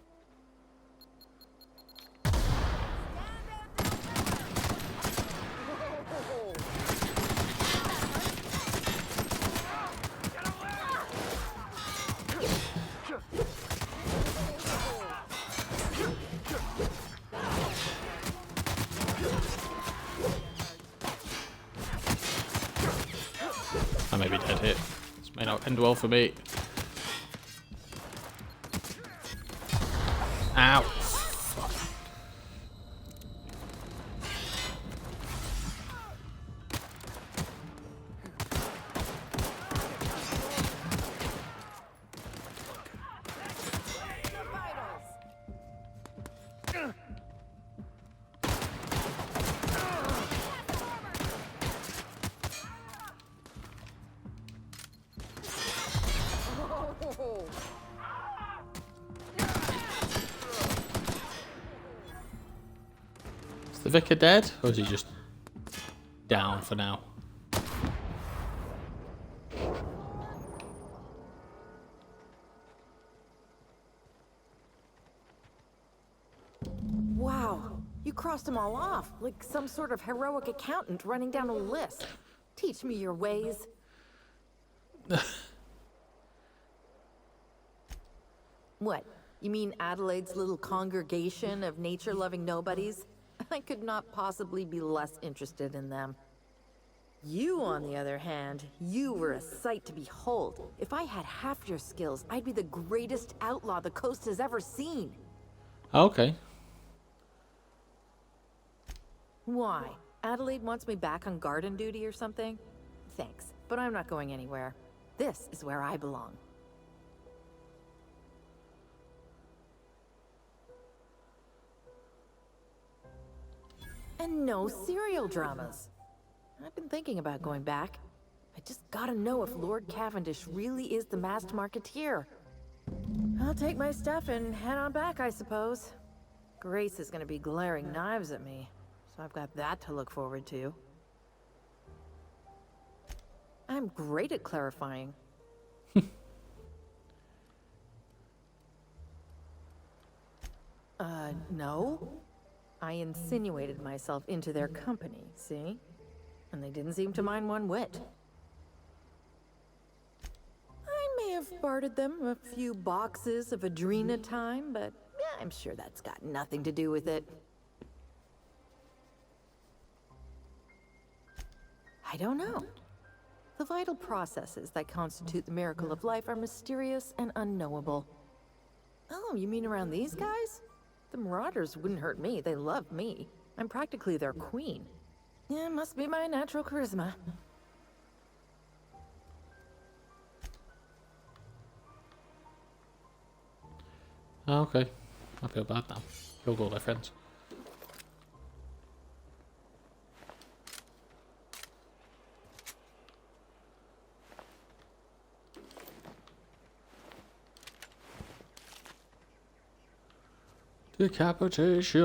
I may be dead here. This may not end well for me. Ow. Fuck. Is the vicar dead? Or is he just down for now? Wow, you crossed them all off, like some sort of heroic accountant running down a list. Teach me your ways. What? You mean Adelaide's little congregation of nature-loving nobodies? I could not possibly be less interested in them. You, on the other hand, you were a sight to behold. If I had half your skills, I'd be the greatest outlaw the coast has ever seen. Okay. Why? Adelaide wants me back on garden duty or something? Thanks, but I'm not going anywhere. This is where I belong. And no serial dramas. I've been thinking about going back. I just gotta know if Lord Cavendish really is the masked marketeer. I'll take my stuff and head on back, I suppose. Grace is gonna be glaring knives at me, so I've got that to look forward to. I'm great at clarifying. No. I insinuated myself into their company, see? And they didn't seem to mind one whit. I may have bartered them a few boxes of Adrena time, but yeah, I'm sure that's got nothing to do with it. I don't know. The vital processes that constitute the miracle of life are mysterious and unknowable. Oh, you mean around these guys? The Marauders wouldn't hurt me. They love me. I'm practically their queen. Yeah, must be my natural charisma. Oh, okay. I feel bad now. Killed all their friends. Decapitation!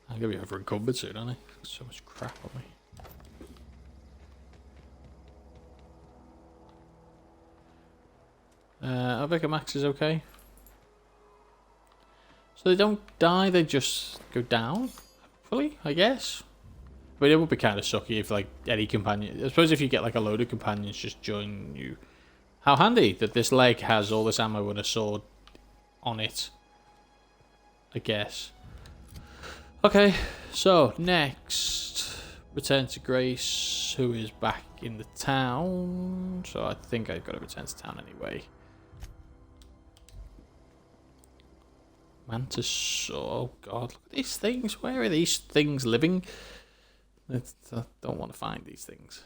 I'm gonna be over encumbered soon, aren't I? So much crap on me. I think Max is okay. So they don't die, they just go down? Hopefully, I guess. But it would be kind of sucky if, like, any companion... I suppose if you get, like, a load of companions just join you. How handy that this leg has all this ammo and a sword on it. I guess. Okay, so, next. Return to Grace, who is back in the town. So I think I've got to return to town anyway. Mantis, oh god, look at these things. Where are these things living? I don't want to find these things.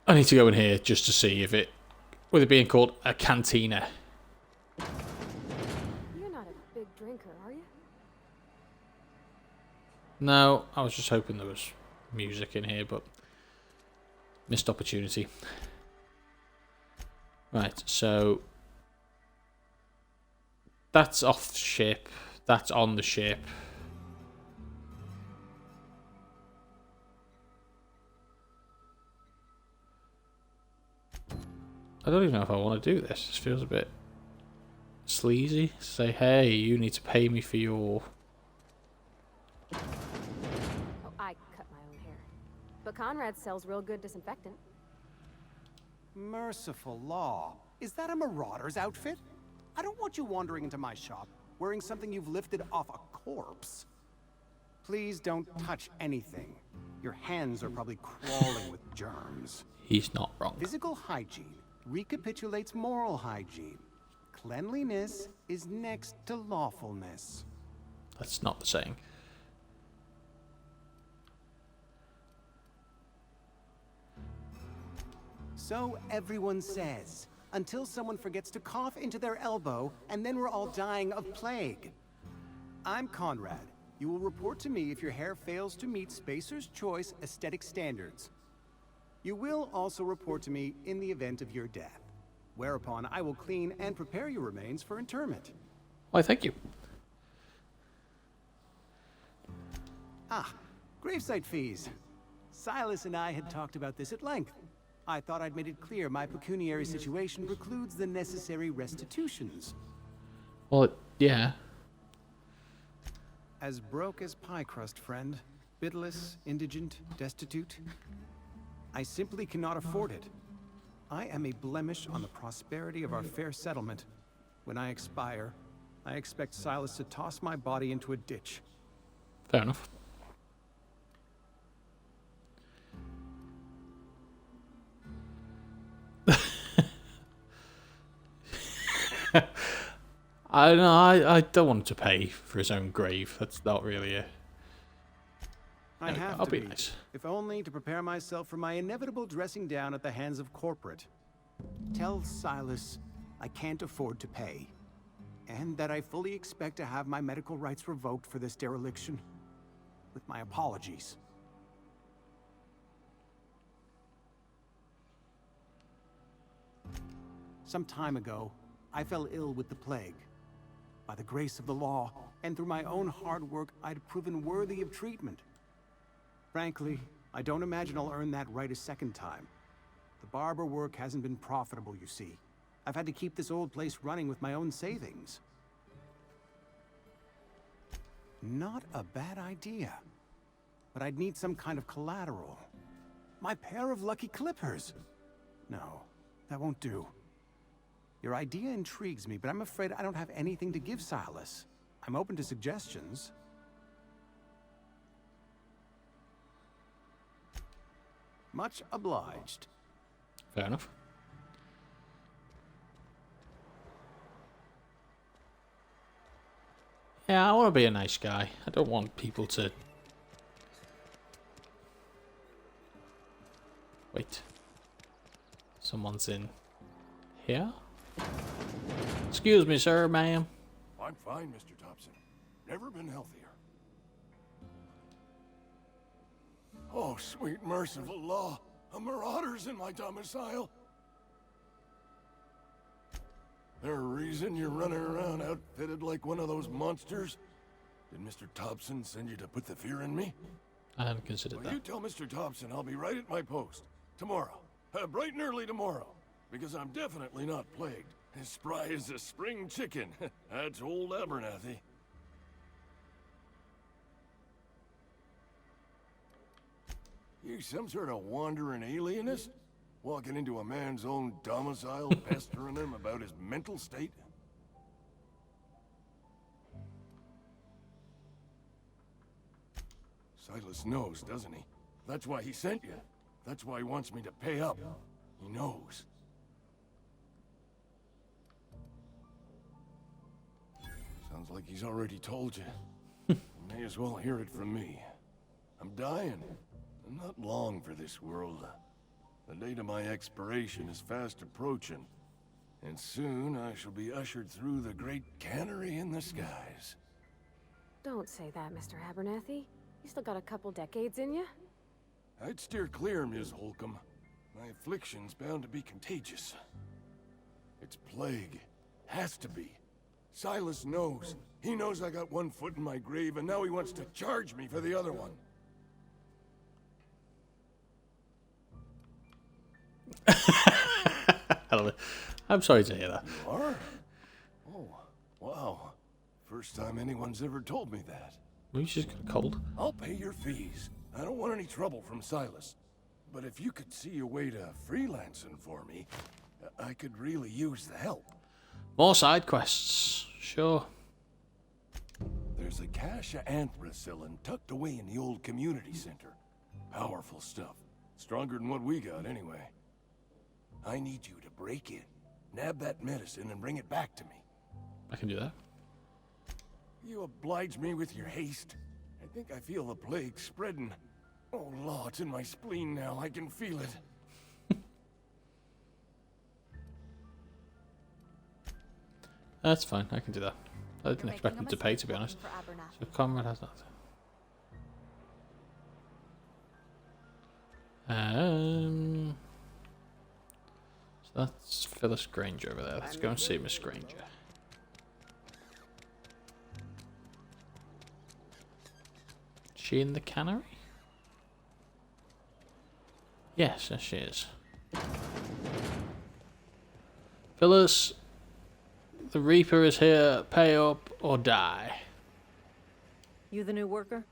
I need to go in here just to see if it, with it being called a cantina. You're not a big drinker, are you? No, I was just hoping there was music in here, but missed opportunity. Right, so that's off ship, that's on the ship. I don't even know if I want to do this. This feels a bit sleazy. Say, hey, you need to pay me for your... Oh, I cut my own hair. But Conrad sells real good disinfectant. Merciful law. Is that a marauder's outfit? I don't want you wandering into my shop wearing something you've lifted off a corpse. Please don't touch anything. Your hands are probably crawling with germs. He's not wrong. Physical hygiene recapitulates moral hygiene. Cleanliness is next to lawfulness. That's not the saying. So everyone says, until someone forgets to cough into their elbow, and then we're all dying of plague. I'm Conrad. You will report to me if your hair fails to meet Spacer's Choice aesthetic standards. You will also report to me in the event of your death, whereupon I will clean and prepare your remains for interment. Why, thank you. Ah, gravesite fees. Silas and I had talked about this at length. I thought I'd made it clear my pecuniary situation precludes the necessary restitutions. Well, yeah. As broke as pie crust, friend. Bitless, indigent, destitute. I simply cannot afford it. I am a blemish on the prosperity of our fair settlement. When I expire, I expect Silas to toss my body into a ditch. Fair enough. I know. I don't want him to pay for his own grave. That's not really a... I have I'll to be be, nice. if only to prepare myself for my inevitable dressing down at the hands of corporate. Tell Silas I can't afford to pay, and that I fully expect to have my medical rights revoked for this dereliction. With my apologies. Some time ago, I fell ill with the plague. By the grace of the law, and through my own hard work, I'd proven worthy of treatment. Frankly, I don't imagine I'll earn that right a second time. The barber work hasn't been profitable, you see. I've had to keep this old place running with my own savings. Not a bad idea. But I'd need some kind of collateral. My pair of lucky clippers. No, that won't do. Your idea intrigues me, but I'm afraid I don't have anything to give Silas. I'm open to suggestions. Much obliged. Fair enough. Yeah, I want to be a nice guy. I don't want people to... Wait. Someone's in here? Excuse me, sir, ma'am. I'm fine, Mr. Thompson. Never been healthier. Oh, sweet merciful law. A marauder's in my domicile. There a reason you're running around outfitted like one of those monsters? Did Mr. Thompson send you to put the fear in me? I haven't considered that. You tell Mr. Thompson I'll be right at my post. Tomorrow. Bright and early tomorrow. Because I'm definitely not plagued. As spry as a spring chicken. That's old Abernathy. You some sort of wandering alienist? Walking into a man's own domicile, pestering him about his mental state? Silas knows, doesn't he? That's why he sent you. That's why he wants me to pay up. He knows. Sounds like he's already told you. You may as well hear it from me. I'm dying. I'm not long for this world. The date of my expiration is fast approaching. And soon I shall be ushered through the great cannery in the skies. Don't say that, Mr. Abernathy. You still got a couple decades in you. I'd steer clear, Ms. Holcomb. My affliction's bound to be contagious. It's plague. Has to be. Silas knows. He knows I got one foot in my grave, and now he wants to charge me for the other one. I'm sorry to hear that. You are? Oh, wow. First time anyone's ever told me that. Maybe she's got a cold. I'll pay your fees. I don't want any trouble from Silas. But if you could see a way to freelancing for me, I could really use the help. More side quests. Sure. There's a cache of anthracillin tucked away in the old community center. Powerful stuff. Stronger than what we got, anyway. I need you to break in, nab that medicine, and bring it back to me. I can do that. You oblige me with your haste. I think I feel the plague spreading. Oh, law, it's in my spleen now. I can feel it. That's fine. I can do that. I didn't expect him to pay, to be honest. So Conrad has that. So that's Phyllis Granger over there. Let's go and see Miss Granger. She in the cannery? Yes, yes she is. Phyllis, the Reaper is here. Pay up or die. You the new worker?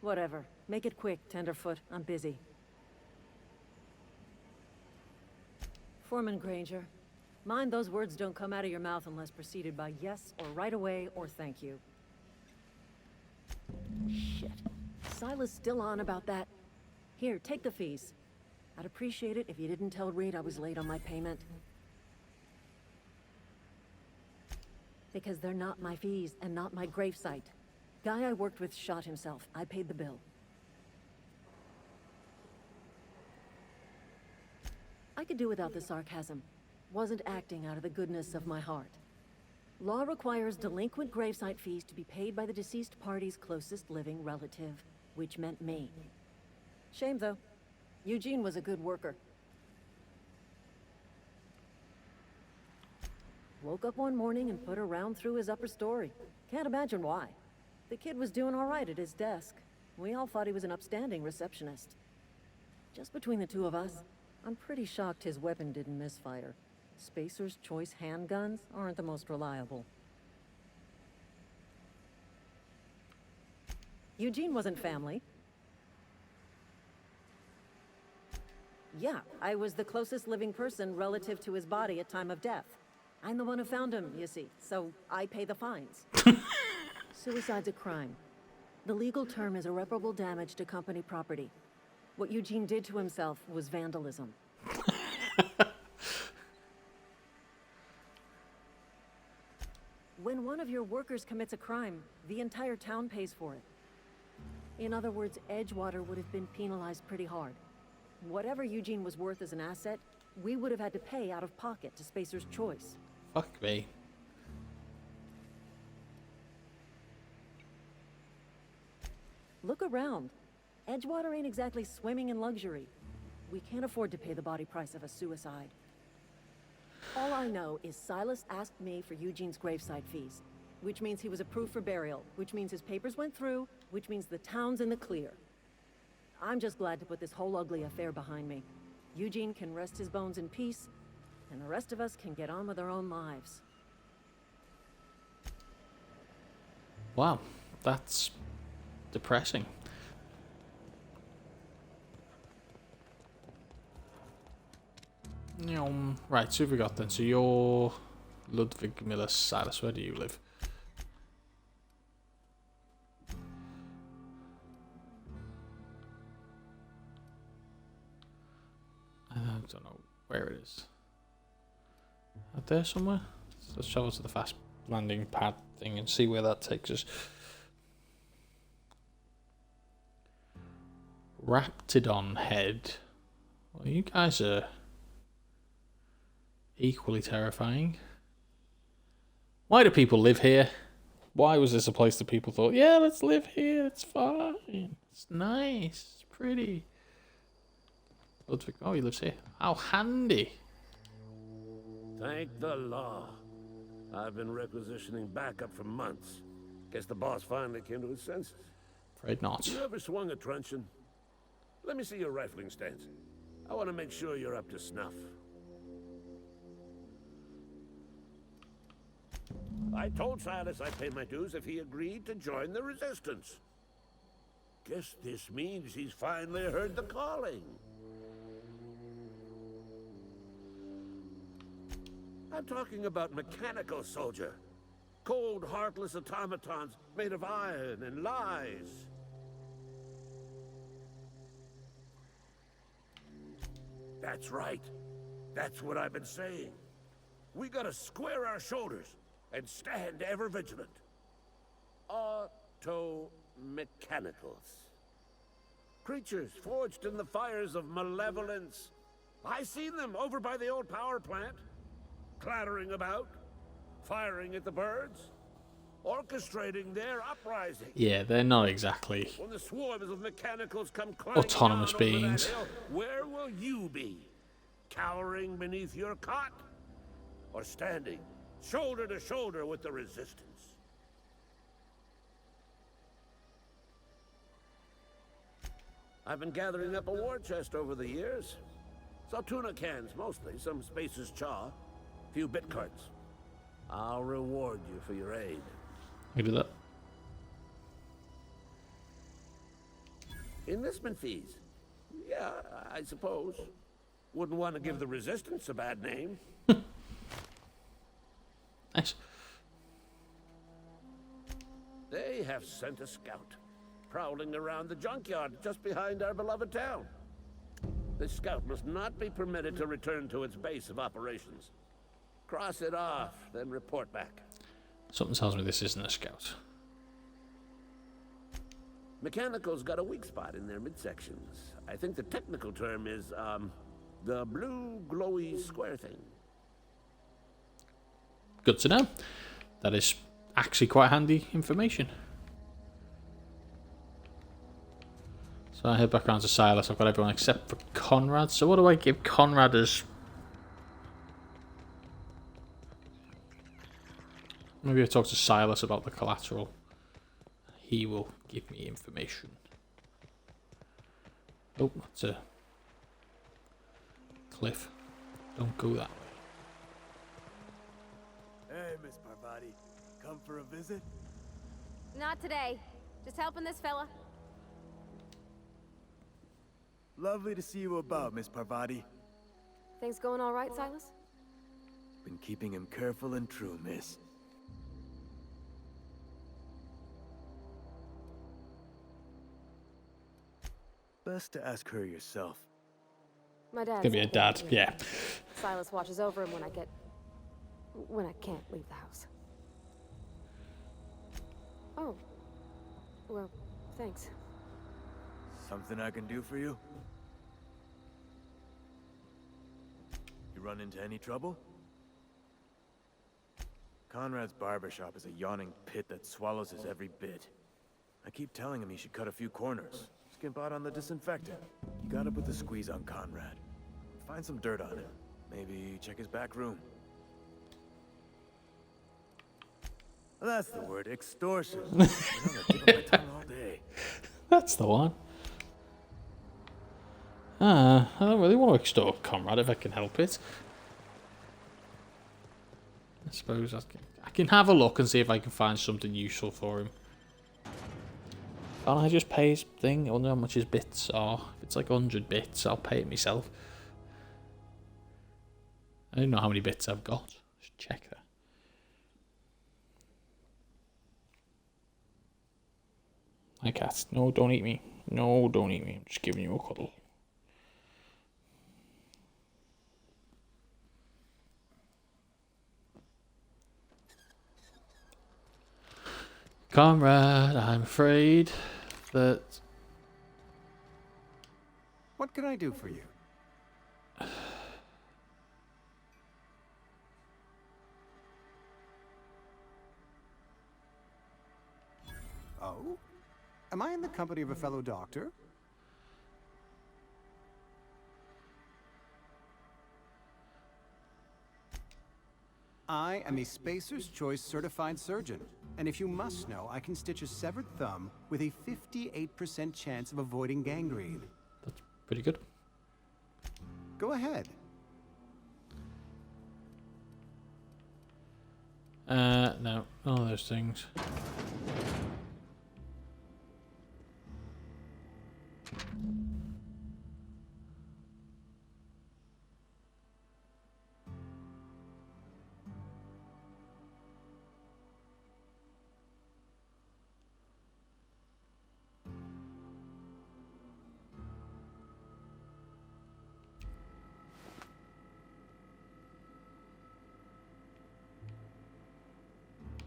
Whatever. Make it quick, Tenderfoot. I'm busy. Foreman Granger, mind those words don't come out of your mouth unless preceded by yes or right away or thank you. Shit. Silas still on about that. Here, take the fees. I'd appreciate it if you didn't tell Reed I was late on my payment. Because they're not my fees and not my gravesite. Guy I worked with shot himself. I paid the bill. I could do without the sarcasm. Wasn't acting out of the goodness of my heart. Law requires delinquent gravesite fees to be paid by the deceased party's closest living relative, which meant me. Shame, though. Eugene was a good worker. Woke up one morning and put a round through his upper story. Can't imagine why. The kid was doing all right at his desk. We all thought he was an upstanding receptionist. Just between the two of us, I'm pretty shocked his weapon didn't misfire. Spacer's Choice handguns aren't the most reliable. Eugene wasn't family. Yeah, I was the closest living person relative to his body at time of death. I'm the one who found him, you see, so I pay the fines. Suicide's a crime. The legal term is irreparable damage to company property. What Eugene did to himself was vandalism. When one of your workers commits a crime, the entire town pays for it. In other words, Edgewater would have been penalized pretty hard. Whatever Eugene was worth as an asset, we would have had to pay out of pocket to Spacer's Choice. Fuck me. Look around. Edgewater ain't exactly swimming in luxury. We can't afford to pay the body price of a suicide. All I know is Silas asked me for Eugene's gravesite fees, which means he was approved for burial, which means his papers went through, which means the town's in the clear. I'm just glad to put this whole ugly affair behind me. Eugene can rest his bones in peace, and the rest of us can get on with our own lives. Wow, that's depressing. Right, so who have we got then? So you're Ludwig Miller Silas. Where do you live? I don't know where it is. Out there somewhere? So let's travel to the fast landing pad thing and see where that takes us. Raptidon Head. Well, you guys are equally terrifying. Why do people live here? Why was this a place that people thought, yeah, let's live here, it's fine, it's nice, it's pretty? Ludwig, oh, he lives here. How handy. Thank the law. I've been requisitioning backup for months. Guess the boss finally came to his senses. Afraid not. You ever swung a truncheon? Let me see your rifling stance. I want to make sure you're up to snuff. I told Silas I'd pay my dues if he agreed to join the resistance. Guess this means he's finally heard the calling. I'm talking about mechanical soldier. Cold, heartless automatons made of iron and lies. That's right. That's what I've been saying. We gotta square our shoulders and stand ever vigilant. Auto-mechanicals. Creatures forged in the fires of malevolence. I seen them over by the old power plant. Clattering about, firing at the birds, orchestrating their uprising. Yeah, they're not exactly When the swarms of mechanicals come autonomous beings. Hill, where will you be? Cowering beneath your cot? Or standing shoulder to shoulder with the resistance? I've been gathering up a war chest over the years. Saltuna cans mostly, some Spacer's chaw. Few bit carts. I'll reward you for your aid. We do that. Enlistment fees. Yeah, I suppose. Wouldn't want to give the resistance a bad name. Nice. They have sent a scout, prowling around the junkyard just behind our beloved town. This scout must not be permitted to return to its base of operations. Cross it off, then report back. Something tells me this isn't a scout. Mechanicals got a weak spot in their midsections. I think the technical term is, the blue glowy square thing. Good to know. That is actually quite handy information. So I head back around to Silas. I've got everyone except for Conrad. So what do I give Conrad as... Maybe I talk to Silas about the collateral. He will give me information. Oh, that's a cliff. Don't go that way. Hey, Miss Parvati. Come for a visit? Not today. Just helping this fella. Lovely to see you about, Miss Parvati. Things going all right, Silas? Been keeping him careful and true, miss. Best to ask her yourself. My dad's Gonna be a dad, yeah. Silas watches over him when I can't leave the house. Oh. Well, thanks. Something I can do for you? You run into any trouble? Conrad's barbershop is a yawning pit that swallows his every bit. I keep telling him he should cut a few corners. Skimp out on the disinfectant. You gotta put the squeeze on Conrad. Find some dirt on him. Maybe check his back room. That's the word, extortion. I'm on the tip of my tongue all day. That's the one. I don't really want to extort Conrad if I can help it. I suppose I can have a look and see if I can find something useful for him. Can't I just pay his thing? I wonder how much his bits are. If it's like 100 bits, I'll pay it myself. I don't know how many bits I've got. Just check that. My cat. No, don't eat me. No, don't eat me. I'm just giving you a cuddle. Comrade, I'm afraid that... What can I do for you? Oh? Am I in the company of a fellow doctor? I am a Spacer's Choice certified surgeon, and if you must know, I can stitch a severed thumb with a 58% chance of avoiding gangrene. That's pretty good. Go ahead. No, none of those things.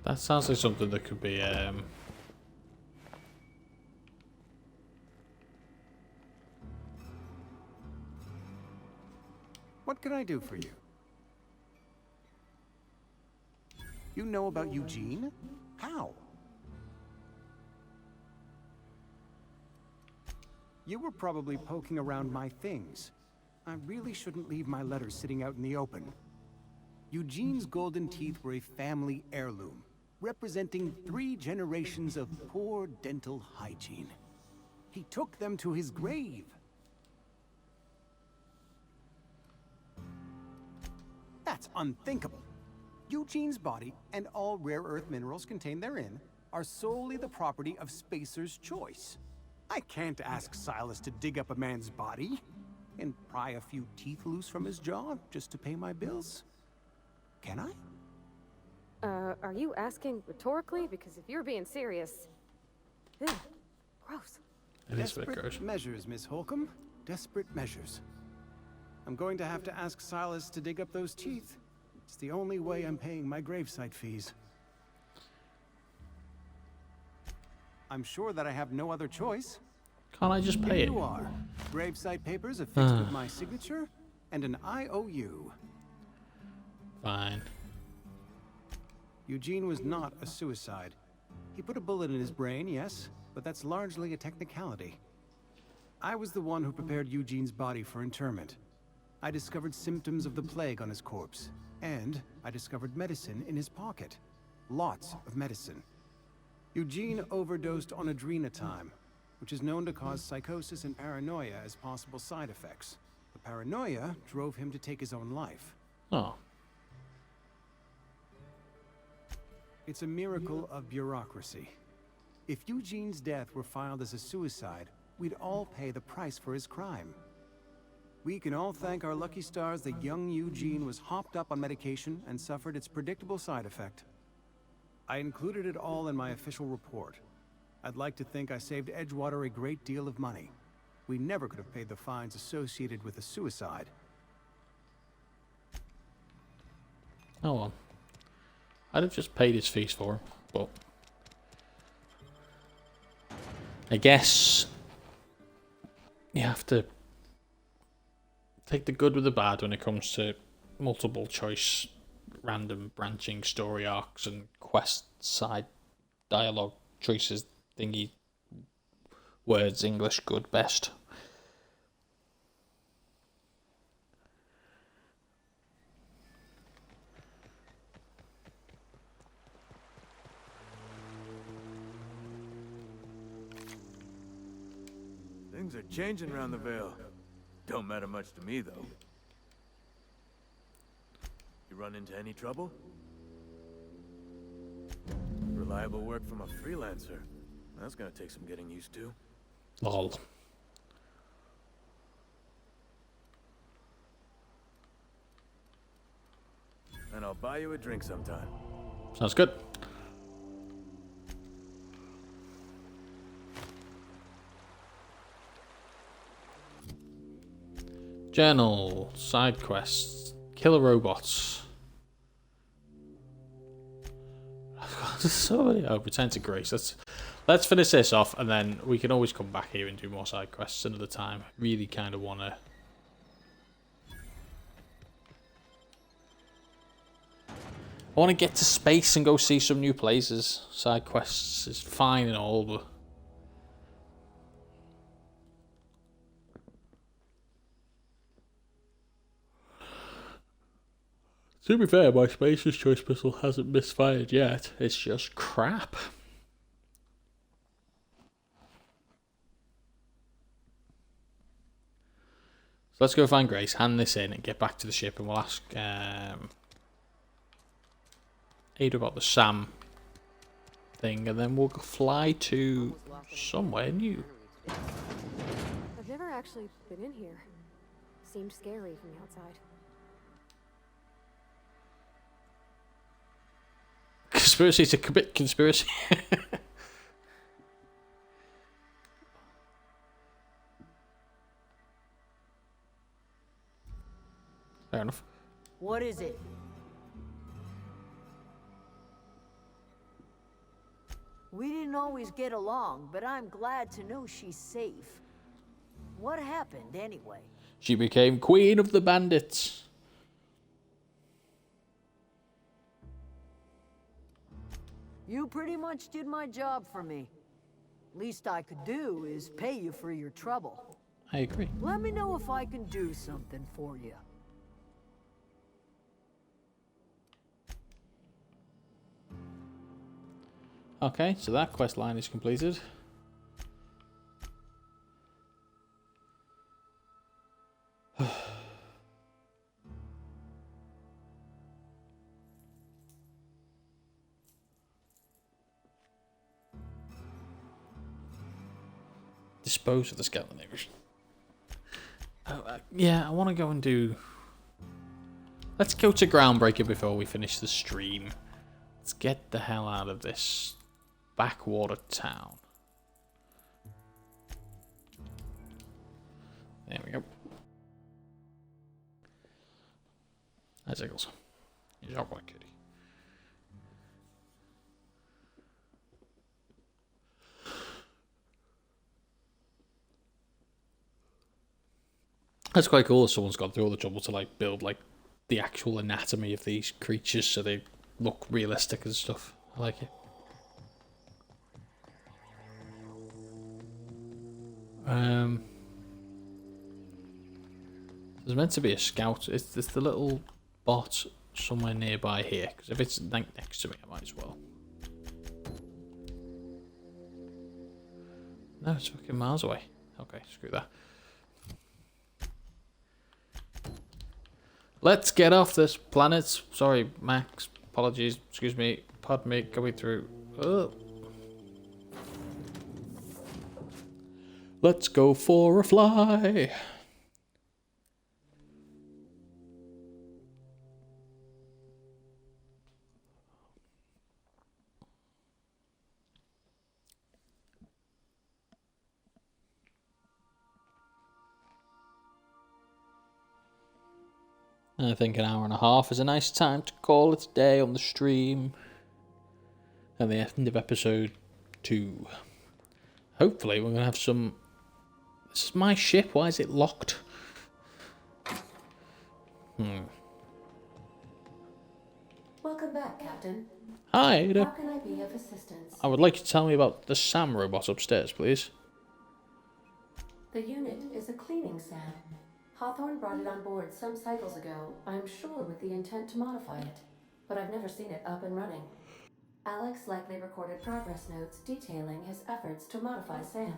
That sounds like something that could be, What can I do for you? You know about Eugene? How? You were probably poking around my things. I really shouldn't leave my letters sitting out in the open. Eugene's golden teeth were a family heirloom, representing 3 generations of poor dental hygiene. He took them to his grave. That's unthinkable. Eugene's body and all rare earth minerals contained therein are solely the property of Spacer's Choice. I can't ask Silas to dig up a man's body and pry a few teeth loose from his jaw just to pay my bills. Can I? Are you asking rhetorically? Because if you're being serious... Ew, gross. It is a bit gross. Desperate measures, Miss Holcomb. Desperate measures. I'm going to have to ask Silas to dig up those teeth. It's the only way I'm paying my gravesite fees. I'm sure that I have no other choice. Can't I just pay Here it? you are. Gravesite papers affixed with my signature and an IOU. Fine. Eugene was not a suicide. He put a bullet in his brain, yes, but that's largely a technicality. I was the one who prepared Eugene's body for interment. I discovered symptoms of the plague on his corpse, and I discovered medicine in his pocket. Lots of medicine. Eugene overdosed on adrenatime, which is known to cause psychosis and paranoia as possible side effects. The paranoia drove him to take his own life. Oh. It's a miracle of bureaucracy. If Eugene's death were filed as a suicide, we'd all pay the price for his crime. We can all thank our lucky stars that young Eugene was hopped up on medication and suffered its predictable side effect. I included it all in my official report. I'd like to think I saved Edgewater a great deal of money. We never could have paid the fines associated with a suicide. Oh well. I'd have just paid his fees for him, but I guess you have to take the good with the bad when it comes to multiple choice, random branching story arcs and quest side dialogue choices thingy. Words, English, good, best. Things are changing around the Vale. Don't matter much to me, though. You run into any trouble? Reliable work from a freelancer. That's gonna take some getting used to. Lol. And I'll buy you a drink sometime. Sounds good. Journal, side quests, killer robots. So many. Oh, return to Grace. Let's finish this off, and then we can always come back here and do more side quests another time. Really kind of want to. I want to get to space and go see some new places. Side quests is fine and all, but to be fair, my Spacer's Choice pistol hasn't misfired yet. It's just crap. So let's go find Grace, hand this in, and get back to the ship, and we'll ask Ada about the Sam thing, and then we'll fly to somewhere new. I've never actually been in here. Seemed scary from the outside. Conspiracy to commit conspiracy. Fair enough. What is it? We didn't always get along, but I'm glad to know she's safe. What happened anyway? She became queen of the bandits. You pretty much did my job for me. Least I could do is pay you for your trouble. I agree. Let me know if I can do something for you. Okay, so that quest line is completed. Dispose of the skeleton. Yeah, I want to go and do... Let's go to Groundbreaker before we finish the stream. Let's get the hell out of this backwater town. There we go. That's Eagles. He's our white kitty. That's quite cool if someone's gone through all the trouble to like build like the actual anatomy of these creatures so they look realistic and stuff. I like it. There's meant to be a scout. It's the little bot somewhere nearby here, because if it's next to me, I might as well. No, it's fucking miles away. Okay, screw that. Let's get off this planet. Sorry, Max. Apologies. Excuse me. Pardon me. Going through. Oh. Let's go for a fly. I think an hour and a half is a nice time to call it a day on the stream. And the end of episode 2. Hopefully we're going to have some... This is my ship, why is it locked? Welcome back, Captain. Hi, Ada. How can I be of assistance? I would like you to tell me about the SAM robot upstairs, please. The unit is a cleaning SAM. Hawthorne brought it on board some cycles ago, I'm sure with the intent to modify it, but I've never seen it up and running. Alex likely recorded progress notes detailing his efforts to modify SAM.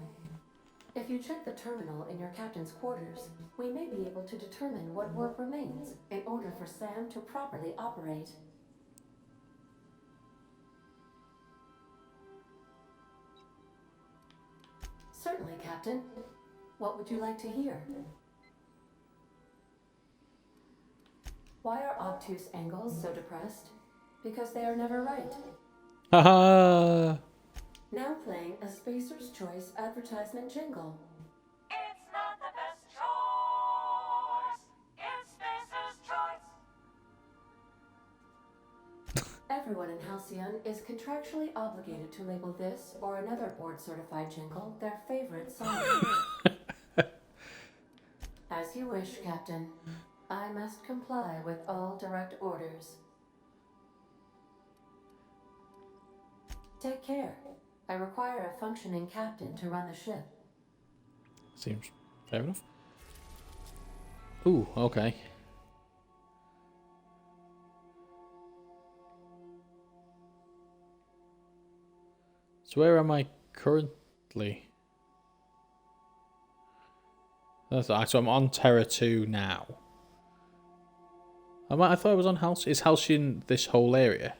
If you check the terminal in your captain's quarters, we may be able to determine what work remains in order for SAM to properly operate. Certainly, Captain. What would you like to hear? Why are obtuse angles so depressed? Because they are never right. Haha. Now playing a Spacer's Choice advertisement jingle. It's not the best choice. It's Spacer's Choice. Everyone in Halcyon is contractually obligated to label this or another board-certified jingle their favorite song. As you wish, Captain. I must comply with all direct orders. Take care. I require a functioning captain to run the ship. Seems fair enough. Ooh, okay. So where am I currently? So I'm on Terra 2 now. I thought I was on Halcyon. Is Halcyon this whole area?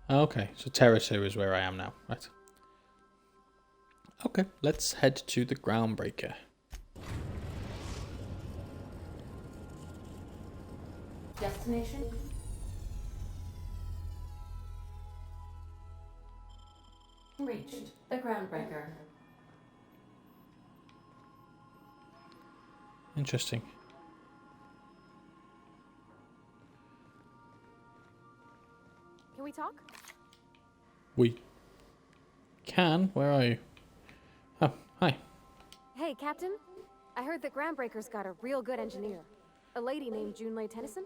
Okay, so Terra 2 is where I am now, right? Okay, let's head to the GroundBreaker. Destination? Reached. The GroundBreaker. Interesting. Can we talk? We can. Where are you? Oh, hi. Hey, Captain. I heard that GroundBreaker's got a real good engineer. A lady named Junlei Tennyson.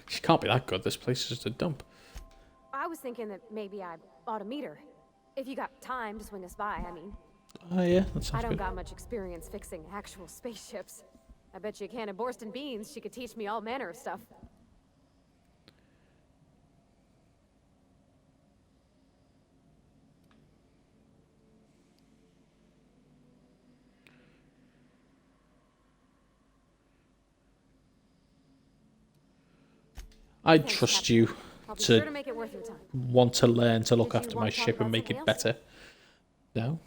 She can't be that good. This place is just a dump. I was thinking that maybe I ought to meet her. If you got time to swing us by, I mean. Oh, yeah, that sounds I don't good. got much experience fixing actual spaceships. I bet you a can of Borston beans she could teach me all manner of stuff. I'd trust you I'll be to sure to make it worth your time. want to learn to look Did you after want my to talk ship and about make it something else? better. No?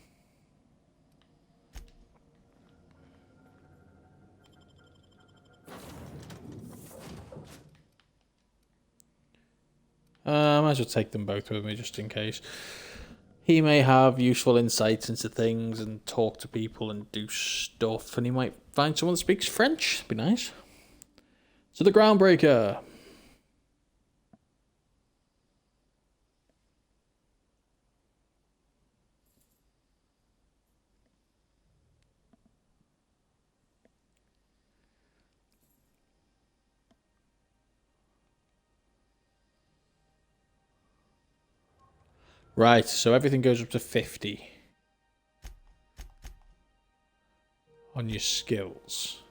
I might as well take them both with me just in case. He may have useful insights into things and talk to people and do stuff, and he might find someone that speaks French. Be nice. So the GroundBreaker. Right, so everything goes up to 50 on your skills.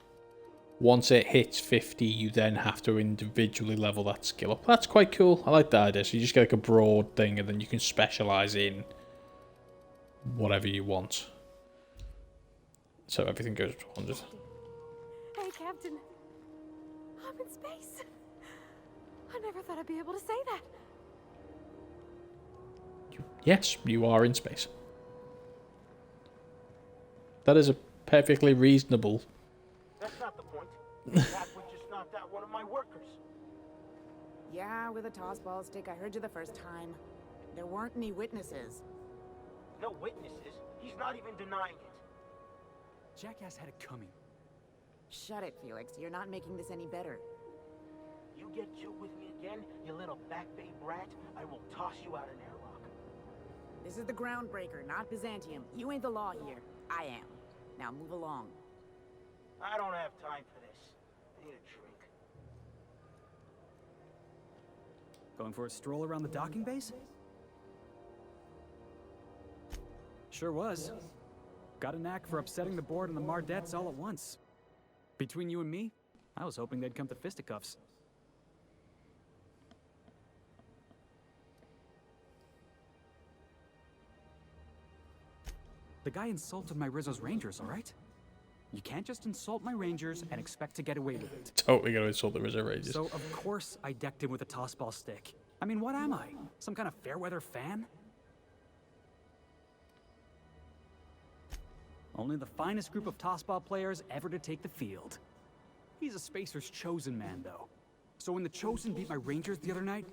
once it hits 50, you then have to individually level that skill up. That's quite cool. I like that idea. So you just get like a broad thing, and then you can specialize in whatever you want. So everything goes up to 100. Hey, Captain. I'm in space. I never thought I'd be able to say that. Yes, you are in space. That is a perfectly reasonable. That's not the point. That one just knocked out one of my workers. Yeah, with a tossball stick. I heard you the first time. There weren't any witnesses. No witnesses. He's not even denying it. Jackass had it coming. Shut it, Felix. You're not making this any better. You get chilled with me again, you little back bay brat, I will toss you out an airlock. This is the Groundbreaker, not Byzantium. You ain't the law here. I am. Now move along. I don't have time for this. I need a drink. Going for a stroll around the docking base? Sure was. Got a knack for upsetting the board and the Mardettes all at once. Between you and me, I was hoping they'd come to fisticuffs. The guy insulted my Rizzo's Rangers, all right? You can't just insult my Rangers and expect to get away with it. Totally gonna insult the Rizzo Rangers. So, of course, I decked him with a tossball stick. I mean, what am I? Some kind of fair-weather fan? Only the finest group of tossball players ever to take the field. He's a Spacer's chosen man, though. So when the Chosen beat my Rangers the other night,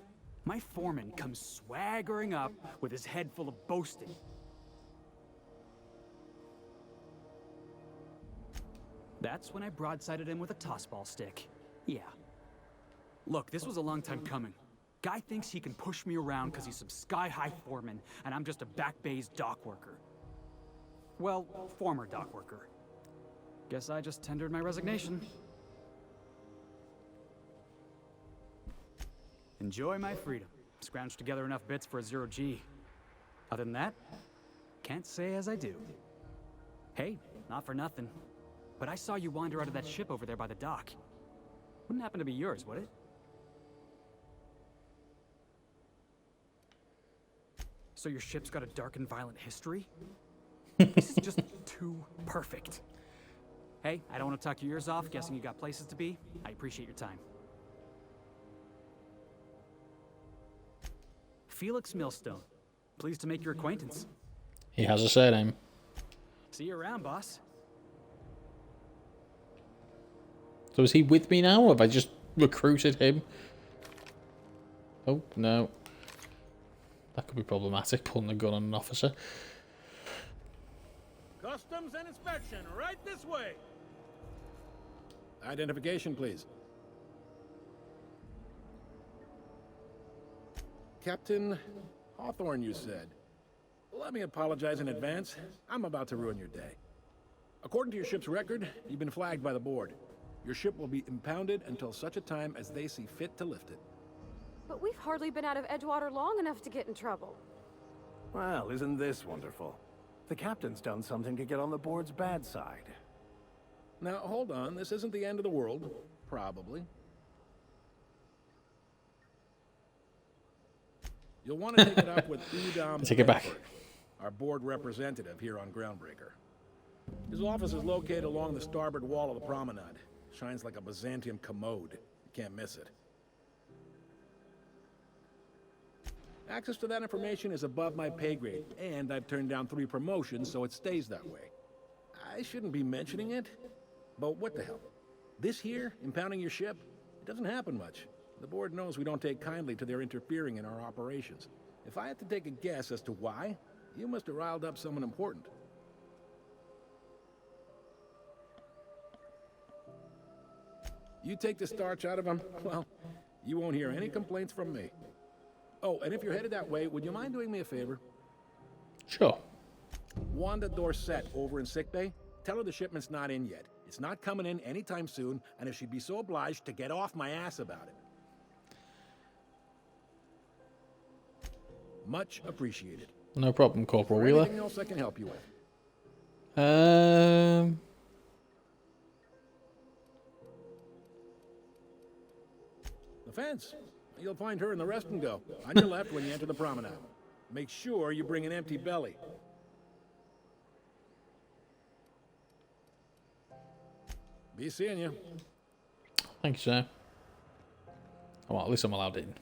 my foreman comes swaggering up with his head full of boasting. That's when I broadsided him with a tossball stick. Yeah. Look, this was a long time coming. Guy thinks he can push me around because he's some sky-high foreman, and I'm just a back bay's dock worker. Well, former dock worker. Guess I just tendered my resignation. Enjoy my freedom. Scrounged together enough bits for a 0G. Other than that, can't say as I do. Hey, not for nothing, but I saw you wander out of that ship over there by the dock. Wouldn't happen to be yours, would it? So your ship's got a dark and violent history? This is just too perfect. Hey, I don't want to talk your ears off, guessing you got places to be. I appreciate your time. Felix Millstone. Pleased to make your acquaintance. He has a surname. See you around, boss. So is he with me now, or have I just recruited him? Oh, no. That could be problematic, pulling a gun on an officer. Customs and inspection, right this way. Identification, please. Captain Hawthorne, you said. Let me apologize in advance. I'm about to ruin your day. According to your ship's record, you've been flagged by the board. Your ship will be impounded until such a time as they see fit to lift it. But we've hardly been out of Edgewater long enough to get in trouble. Well, isn't this wonderful? The captain's done something to get on the board's bad side. Now, hold on. This isn't the end of the world. Probably. You'll want to take it up with Udom Take it back. Bedford, our board representative here on Groundbreaker. His office is located along the starboard wall of the promenade. Shines like a Byzantium commode. You can't miss it. Access to that information is above my pay grade, and I've turned down 3 promotions, so it stays that way. I shouldn't be mentioning it, but what the hell? This here, impounding your ship, it doesn't happen much. The board knows we don't take kindly to their interfering in our operations. If I had to take a guess as to why, you must have riled up someone important. You take the starch out of them, well, you won't hear any complaints from me. Oh, and if you're headed that way, would you mind doing me a favor? Sure. Wanda Dorset over in sickbay, tell her the shipment's not in yet. It's not coming in anytime soon, and if she'd be so obliged to get off my ass about it. Much appreciated. No problem, Corporal Is there Wheeler. anything else I can help you with? fence. You'll find her in the rest and go, on your left when you enter the promenade. Make sure you bring an empty belly. Be seeing you. Thank you, sir. Well, at least I'm allowed in.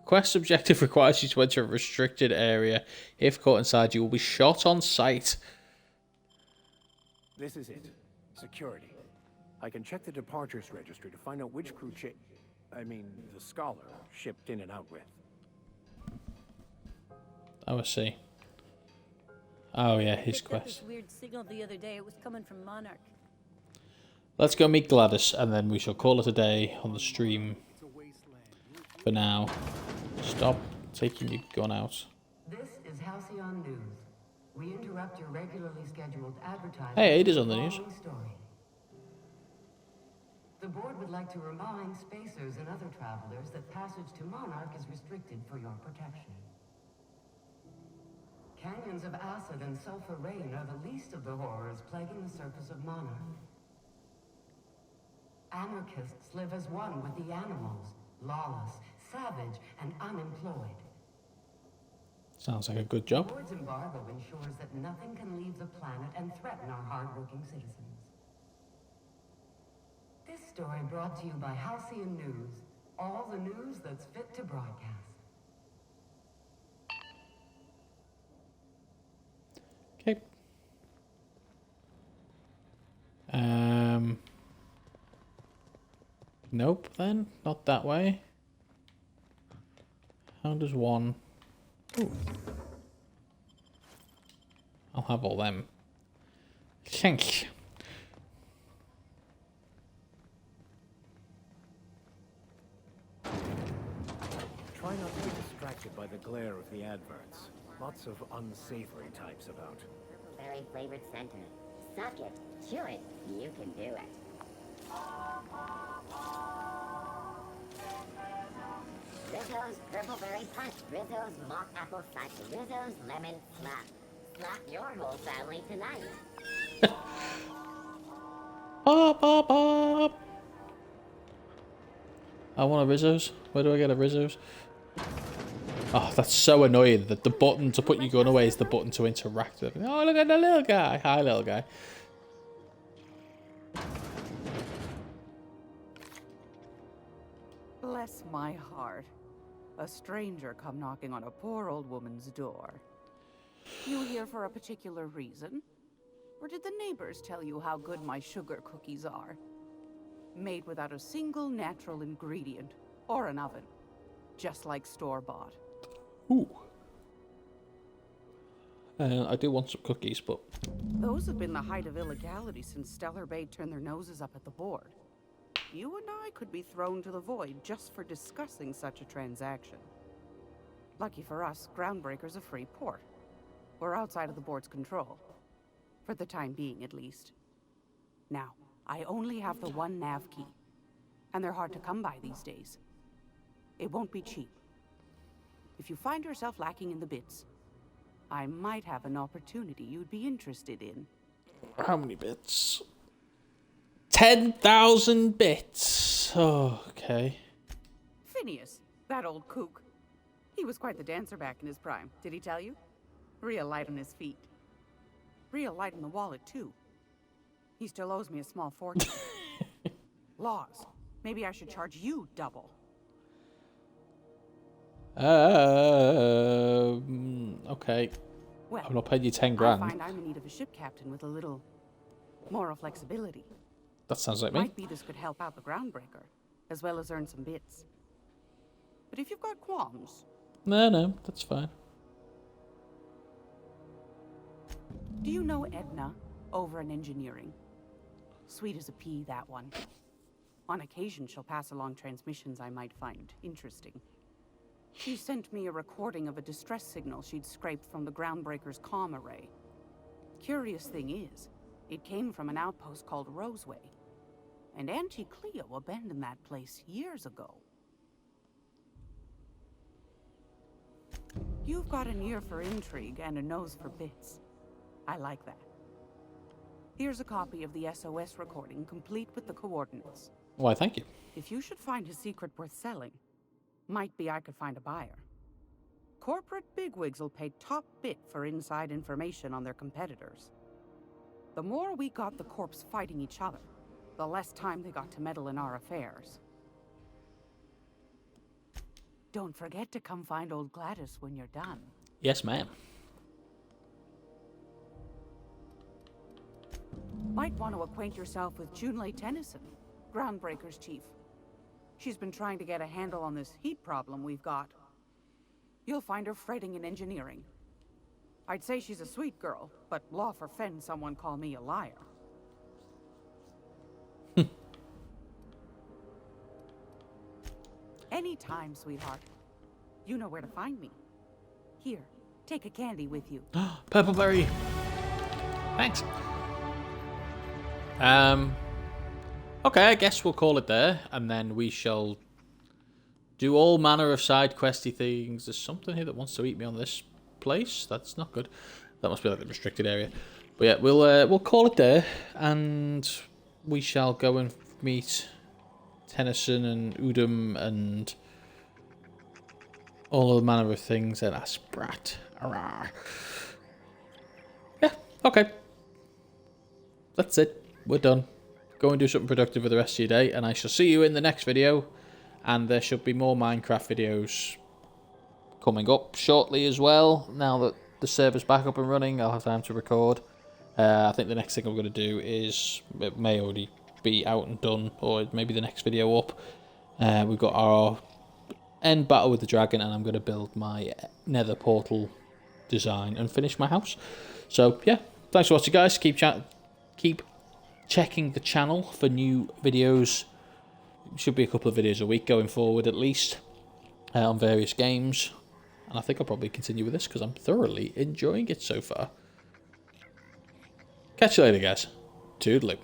Quest objective requires you to enter a restricted area. If caught inside, you will be shot on sight. This is it. Security. I can check the departures registry to find out which crew the scholar shipped in and out with. Oh, I see. Oh yeah, his Picked up quest. this weird signal the other day. It was coming from Monarch. Let's go meet Gladys, and then we shall call it a day on the stream. For now, stop taking your gun out. This is Halcyon News. We interrupt your regularly scheduled advertising. Hey, Ada's on the news. Story. The board would like to remind spacers and other travelers that passage to Monarch is restricted for your protection. Canyons of acid and sulfur rain are the least of the horrors plaguing the surface of Monarch. Anarchists live as one with the animals, lawless, savage, and unemployed. Sounds like a good job. The board's embargo ensures that nothing can leave the planet and threaten our hardworking citizens. This story brought to you by Halcyon News. All the news that's fit to broadcast. Okay. Nope then, not that way. How does one... Ooh. I'll have all them. Thank you. Try not to be distracted by the glare of the adverts. Lots of unsavory types about. Very flavored sentiment. Suck it. Chew it. You can do it. Rizzo's purple berry punch. Rizzo's mock apple cider. Rizzo's lemon slap. Slap your whole family tonight. Bop, bop, bop. I want a Rizzo's. Where do I get a Rizzo's? Oh, that's so annoying that the button to put your gun away is the button to interact with. Oh, look at the little guy. Hi, little guy. Bless my heart. A stranger come knocking on a poor old woman's door. You here for a particular reason? Or did the neighbors tell you how good my sugar cookies are? Made without a single natural ingredient or an oven. Just like store-bought. Ooh. I do want some cookies, but... Those have been the height of illegality since Stellar Bay turned their noses up at the board. You and I could be thrown to the void just for discussing such a transaction. Lucky for us, GroundBreaker's a free port. We're outside of the board's control. For the time being, at least. Now, I only have the one nav key. And they're hard to come by these days. It won't be cheap. If you find yourself lacking in the bits, I might have an opportunity you'd be interested in. How many bits? 10,000 bits. Oh, okay. Phineas, that old kook. He was quite the dancer back in his prime, did he tell you? Real light on his feet. Real light in the wallet, too. He still owes me a small fortune. Laws. Maybe I should charge you double. Okay. Well, I'm not paying you 10 grand. I find I'm in need of a ship captain with a little moral flexibility. That sounds like me. Might be this could help out the GroundBreaker, as well as earn some bits. But if you've got qualms... No, that's fine. Do you know Edna, over in engineering? Sweet as a pea, that one. On occasion, she'll pass along transmissions I might find interesting. She sent me a recording of a distress signal she'd scraped from the GroundBreaker's comm array. Curious thing is, it came from an outpost called Roseway. And Auntie Cleo abandoned that place years ago. You've got an ear for intrigue and a nose for bits. I like that. Here's a copy of the SOS recording, complete with the coordinates. Why, thank you. If you should find a secret worth selling, might be I could find a buyer. Corporate bigwigs will pay top bit for inside information on their competitors. The more we got the corps fighting each other, the less time they got to meddle in our affairs. Don't forget to come find old Gladys when you're done. Yes, ma'am. Might want to acquaint yourself with Junlei Tennyson, GroundBreaker's chief. She's been trying to get a handle on this heat problem we've got. You'll find her fretting in engineering. I'd say she's a sweet girl, but law forfend someone call me a liar. Anytime, sweetheart. You know where to find me. Here, take a candy with you. Purple berry. Thanks. Okay, I guess we'll call it there, and then we shall do all manner of side questy things. There's something here that wants to eat me on this place. That's not good. That must be like the restricted area. But yeah, we'll call it there, and we shall go and meet Tennyson and Udom and all the manner of things and Asprat. Yeah, okay. That's it. We're done. Go and do something productive with the rest of your day, and I shall see you in the next video. And there should be more Minecraft videos coming up shortly as well. Now that the server's back up and running, I'll have time to record. I think the next thing I'm going to do is, it may already be out and done, or maybe the next video up. We've got our end battle with the dragon, and I'm going to build my nether portal design and finish my house. So yeah, thanks for watching, guys. Keep checking the channel for new videos. Should be a couple of videos a week going forward at least, on various games. And I think I'll probably continue with this because I'm thoroughly enjoying it so far. Catch you later, guys. Toodaloo.